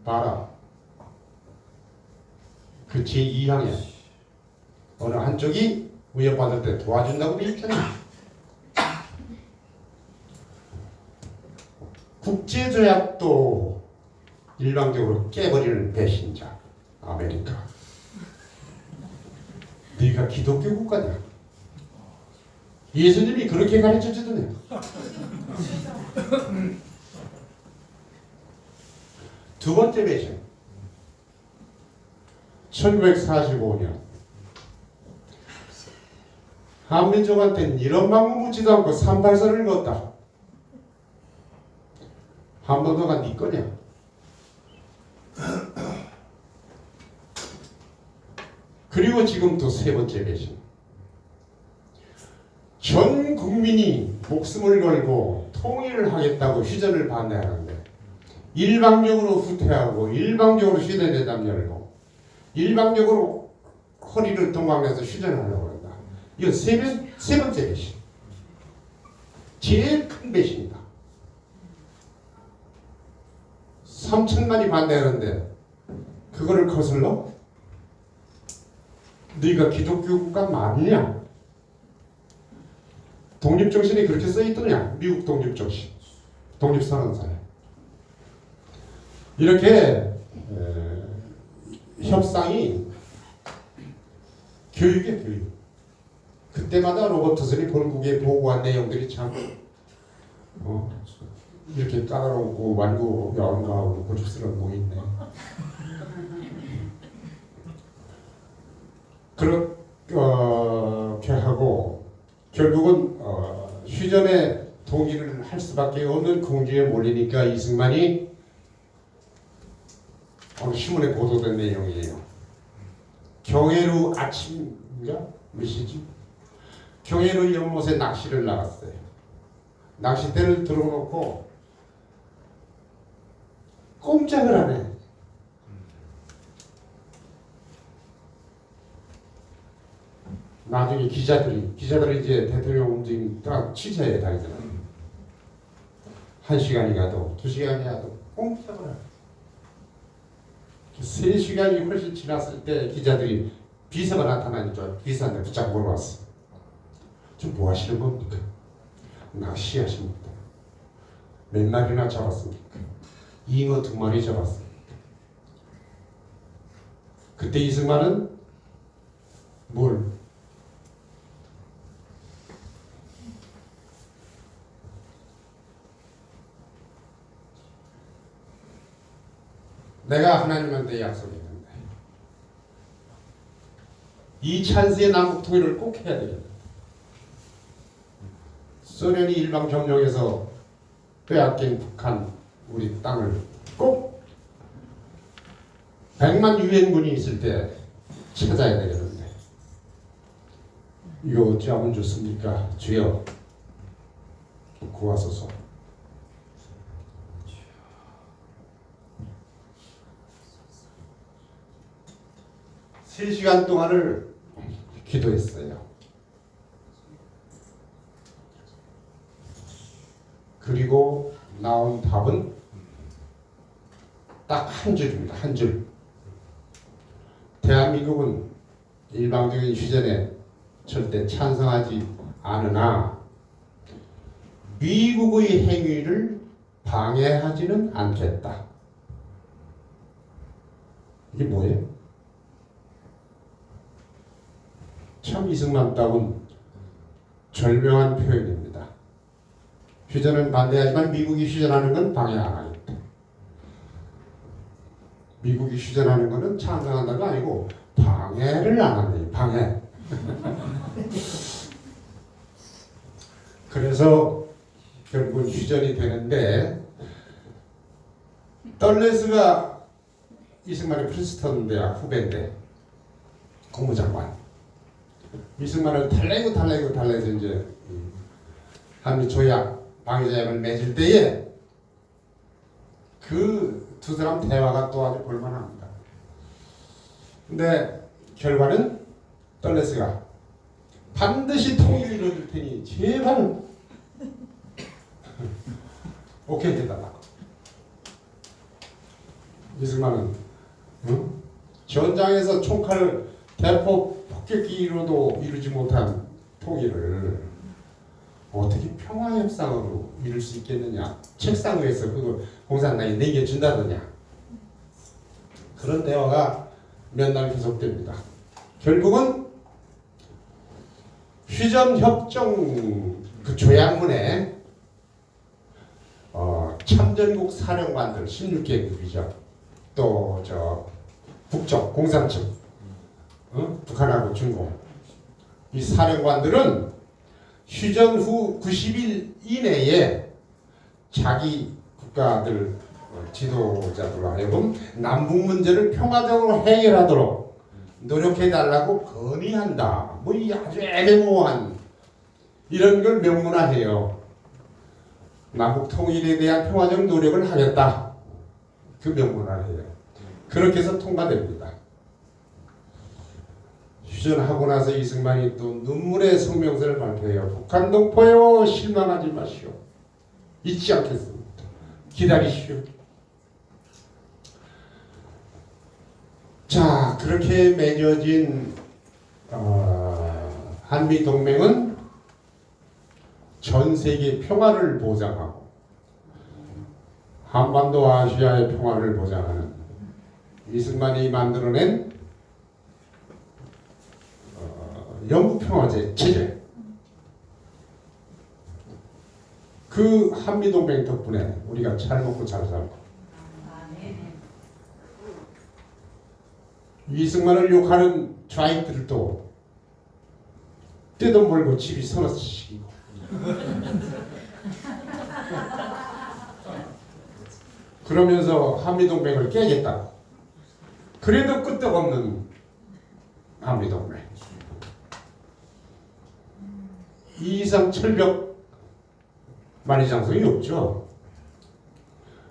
봐라. 그 제2항에 어느 한쪽이 위협받을 때 도와준다고 되어 있잖아요. 국제조약도 일방적으로 깨버리는 배신자 아메리카. 네가 기독교 국가냐? 예수님이 그렇게 가르쳐주더냐? 두 번째 배신. 1945년 한민족한테는 이런 방문 묻지도 않고 38선을 걷다. 한번도가 네 거냐? 그리고 지금 또 세 번째 배신. 전 국민이 목숨을 걸고 통일을 하겠다고 휴전을 반대하는데 일방적으로 후퇴하고 일방적으로 휴전회담 열고 일방적으로 허리를 동강해서 휴전을 하려고 한다. 이거 세 번째 배신. 제일 큰 배신이다. 3천만이 반대하는데 그거를 거슬러? 네가 기독교 국가 맞냐? 독립정신이 그렇게 써있더냐? 미국 독립정신. 독립선언서에. 이렇게 협상이 교육이에요. 교육. 그때마다 로버트슨이 본국에 보고한 내용들이 참 이렇게 까다롭고 완고 연가하고 고집스러운 뭐 있네. 그렇게 하고 결국은 휴전에 동의를 할 수밖에 없는 궁지에 몰리니까 이승만이 오늘 신문에 보도된 내용이에요. 경해루 아침인가? 몇 시지? 경해루 연못에 낚시를 나갔어요. 낚싯대를 들어놓고 꼼짝을 안 해. 나중에 기자들이 이제 대통령 움직임 딱 취재해 다니잖아요. 1시간이 가도 2시간이 가도 꼼짝을 안 해. 3시간이 훨씬 지났을 때 기자들이 비서가 나타나니까 비서한테 붙잡고 물어봤어. 지금 뭐 하시는 겁니까? 낚시하십니까? 몇 마리나 잡았습니까? 잉어 2마리 잡았습니다. 그때 이승만은 뭘? 내가 하나님한테 약속했는데 이 찬스의 남북 통일을 꼭 해야 되겠다. 소련이 일방 점령해서 빼앗긴 북한 우리 땅을 꼭 100만 유엔군이 있을 때 찾아야 되겠는데 이거 어찌하면 좋습니까? 주여 구하소서. 세 시간 동안을 기도했어요. 그리고 나온 답은 딱 한 줄입니다. 한 줄. 대한민국은 일방적인 휴전에 절대 찬성하지 않으나 미국의 행위를 방해하지는 않겠다. 이게 뭐예요? 참 이승만다운 절묘한 표현입니다. 휴전은 반대하지만 미국이 휴전하는 건 방해 안 하겠다. 미국이 휴전하는 것은 찬성한다가 아니고 방해를 안 한다. 방해. 그래서 결국은 휴전이 되는데 떨레스가 이승만의 프린스턴 대학 후배인데 국무장관. 이승만은 달래서 이제 한미 조약 방위조약을 맺을 때에 그 두 사람 대화가 또 아주 볼만합니다. 근데 결과는 떨레스가 반드시 통일을 이뤄줄 테니 제발 오케이 해달라고. 이승만은 전장에서 총칼을 대포 폭격기로도 이루지 못한 통일을 어떻게 평화협상으로 이룰 수 있겠느냐. 책상 위에서 그거 공산당이 내겨준다더냐. 그런 대화가 몇 날 계속됩니다. 결국은 휴전협정 그 조약문에 참전국 사령관들 16개국이죠. 또 저 북쪽 공산층 북한하고 중국 이 사령관들은 휴전 후 90일 이내에 자기 국가들 지도자들로 하여금 남북 문제를 평화적으로 해결하도록 노력해달라고 건의한다. 뭐 이 아주 애매모호한 이런 걸 명문화해요. 남북 통일에 대한 평화적 노력을 하겠다. 그 명문화해요. 그렇게 해서 통과됩니다. 휴전하고 나서 이승만이 또 눈물의 성명서를 발표해요. 북한 동포요 실망하지 마시오. 잊지 않겠습니다. 기다리시오. 자, 그렇게 맺어진 한미 동맹은 전 세계 평화를 보장하고 한반도 아시아의 평화를 보장하는 이승만이 만들어낸 영구평화제 체제, 그 한미동맹 덕분에 우리가 잘 먹고 잘 살고 이승만을 욕하는 좌익들도 떼돈 벌고 집이 서너 채씩이고 그러면서 한미동맹을 깨겠다고. 그래도 끄떡없는 한미동맹. 이 이상 철벽 만리장성이 없죠.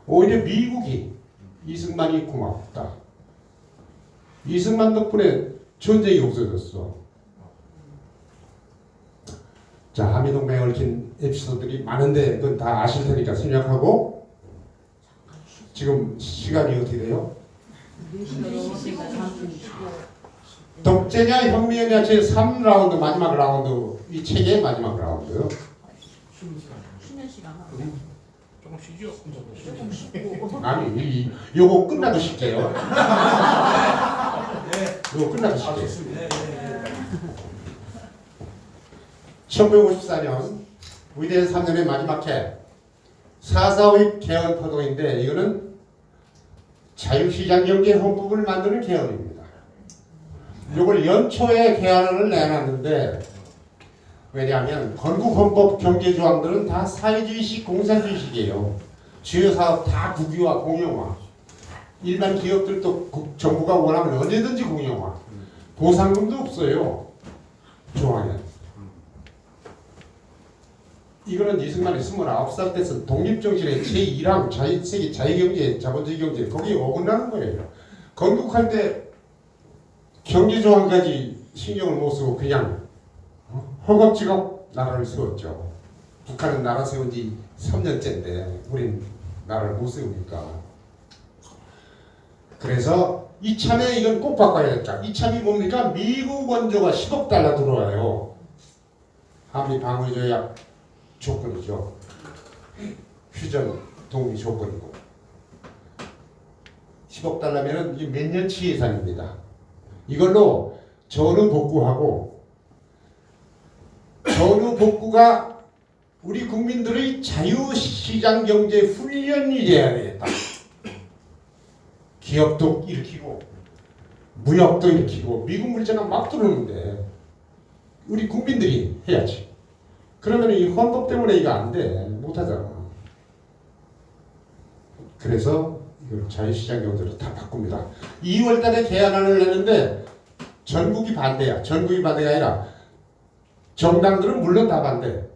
오히려 미국이 이승만이 고맙다. 이승만 덕분에 전쟁이 없어졌어. 자, 한미동맹에 얽힌 에피소드들이 많은데 그건 다 아실 테니까 생략하고, 지금 시간이 어떻게 돼요? 독재냐 혁명이냐 제 3라운드 마지막 라운드, 이 책의 마지막 라운드요. 쉬는 시간. 조금 쉬죠. 아니, 요거 끝나도 쉴게요. 요거 끝나도 쉴게요. 1954년 위대한 3년의 마지막 해 4.4 개헌 포동인데, 이거는 자유시장 경제 헌법을 만드는 개헌입니다. 이걸 연초에 개헌을 내놨는데, 왜냐하면 건국 헌법 경제 조항들은 다 사회주의식 공산주의식이에요. 주요 사업 다 국유화 공영화. 일반 기업들도 정부가 원하면 언제든지 공영화. 보상금도 없어요. 조항에. 이거는 이승만이 29살 때 쓴 독립정신의 제1항 세계 자유경제, 자본주의 경제, 거기에 어긋나는 거예요. 건국할 때 경제조항까지 신경을 못 쓰고 그냥 허겁지겁 나라를 세웠죠. 북한은 나라 세운 지 3년째인데 우린 나라를 못 세우니까. 그래서 이참에 이건 꼭 바꿔야겠다. 이참이 뭡니까? 미국 원조가 10억 달러 들어와요. 한미 방위조약 조건이죠. 휴전 동의 조건이고. 10억 달러면은 이게 몇 년치 예산입니다. 이걸로 전후 복구하고, 전후 복구가 우리 국민들의 자유시장 경제 훈련이 돼야 되겠다. 기업도 일으키고 무역도 일으키고 미국 물자가 막 들어오는데 우리 국민들이 해야지. 그러면 이 헌법 때문에 이거 안 돼. 못하잖아. 그래서 이걸 자유시장 경제로 다 바꿉니다. 2월 달에 개헌안을 내는데 전국이 반대야. 전국이 반대가 아니라 정당들은 물론 다 반대.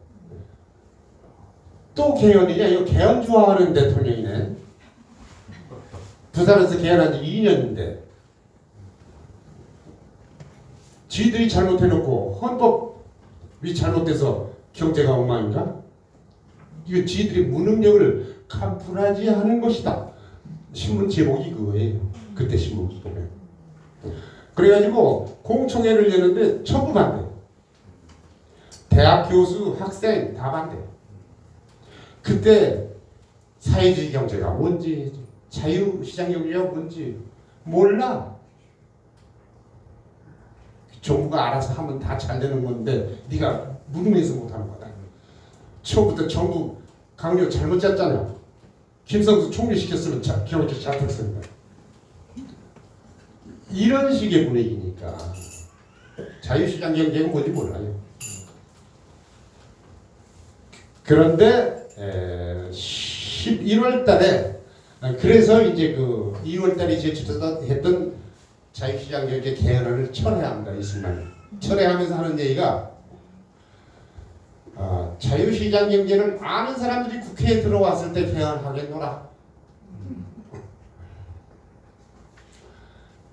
또 개헌이냐? 이거 개헌 좋아하는 대통령이네. 부산에서 개헌한 지 2년인데 지들이 잘못해놓고 헌법이 잘못돼서 경제가 엉망인가? 이거 지들이 무능력을 간풀하지 하는 것이다. 신문 제목이 그거예요. 그때 신문 보면. 그래가지고 공청회를 여는데 전부 반대. 대학 교수, 학생 다 반대. 그때 사회주의 경제가 뭔지, 자유시장 경제가 뭔지 몰라. 정부가 알아서 하면 다 잘 되는 건데 네가 무능해서 못하는 거다. 처음부터 정부 강요 잘못 짰잖아. 김성수 총리 시켰으면 경제 잘 됐을 거야. 이런 식의 분위기니까 자유시장 경제는 뭔지 몰라요. 그런데 11월 달에 그래서 이제 그 2월 달에 제출했던 자유시장 경제 개헌안을 철회합니다. 이승만이 철회하면서 하는 얘기가 자유시장 경제를 아는 사람들이 국회에 들어왔을 때 개헌하겠노라.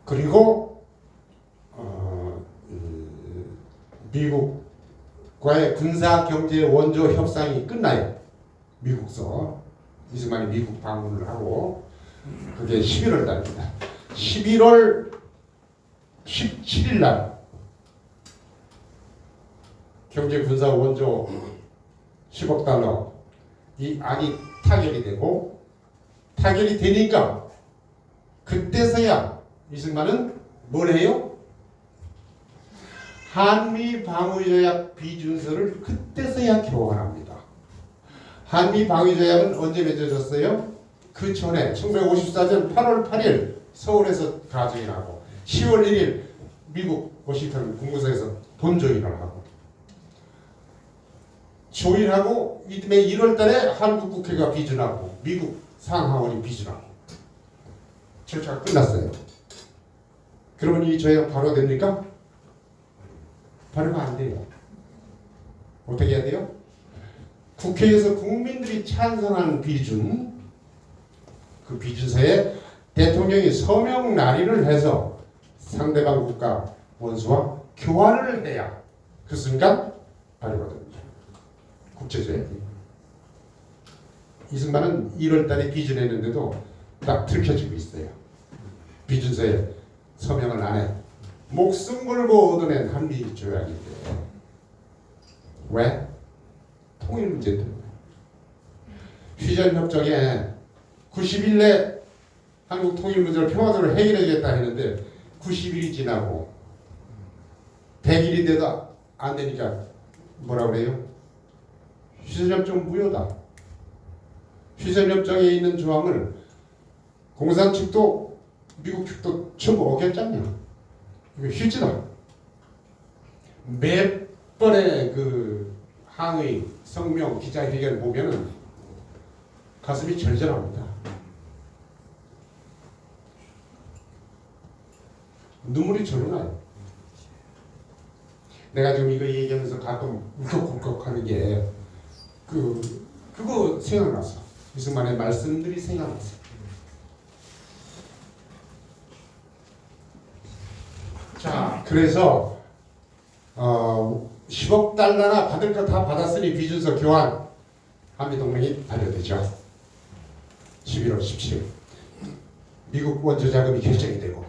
그리고 미국과의 군사경제 원조 협상이 끝나요. 미국서 이승만이 미국 방문을 하고 그게 11월 달입니다. 11월 17일 날 경제 군사 원조 10억 달러 이 안이 타결이 되고 타결이 되니까 그때서야 이승만은 뭘 해요? 한미 방위조약 비준서를 그때서야 교환합니다. 한미 방위조약은 언제 맺어졌어요? 그 전에 1954년 8월 8일 서울에서 가정이 나고 10월 1일 미국 워싱턴 국무서에서 본조인을 하고 조인하고 이듬해 1월 달에 한국 국회가 비준하고 미국 상하원이 비준하고 절차가 끝났어요. 그러면 이 조약 바로 됩니까? 바로가 안 돼요. 어떻게 해야 돼요? 국회에서 국민들이 찬성한 비준 그 비준서에 대통령이 서명 날인을 해서 상대방 국가 원수와 교환을 해야 그 순간 발효가 됩니다. 국제조약이. 이승만은 1월 달에 비준했는데도 딱 들켜지고 있어요. 비준서에 서명을 안 해. 목숨 걸고 얻어낸 한미 조약인데 왜? 통일 문제 때문에. 휴전협정에 90일 내 한국 통일 문제를 평화적으로 해결해주겠다 했는데 90일이 지나고 100일이 돼도 안 되니까 뭐라 그래요? 휴전협정 무효다. 휴전협정에 있는 조항을 공산 측도 미국 측도 전부 어겼잖냐. 이거 휴지다. 몇 번의 그 항의, 성명, 기자회견 보면은 가슴이 절절합니다. 눈물이 절로 나요. 내가 지금 이거 얘기하면서 가끔 울컥울컥하는 게 그거 생각났어. 이승만의 말씀들이 생각났어. 자, 그래서 10억 달러나 받을 거 다 받았으니 비준서 교환 한미동맹이 발효되죠. 11월 17일 미국 원조 자금이 결정이 되고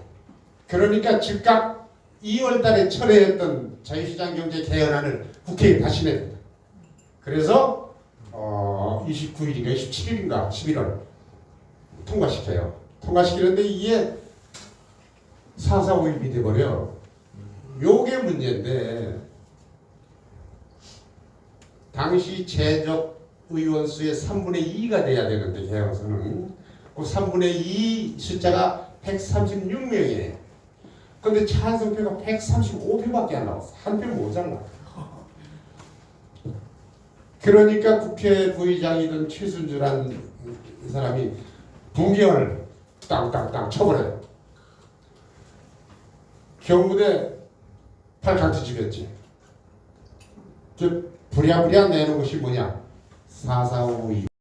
그러니까 즉각 2월 달에 철회했던 자유시장 경제 개헌안을 국회에 다시 냅니다. 그래서 29일인가 27일인가 11월 통과시켜요. 통과시키는데 이게 4.4.5일이 돼버려. 요게 문제인데 당시 재적 의원 수의 3분의 2가 돼야 되는데 개헌서는 그 3분의 2 숫자가 136명이에요. 근데 찬성표가 135표밖에 안 나왔어. 한 표 모자라. 그러니까 국회 부의장이던 최순주라는 사람이 부개헌을 땅땅땅 쳐버려요. 경무대 팔칸트 죽였지. 즉 부랴부랴 내는 것이 뭐냐? 445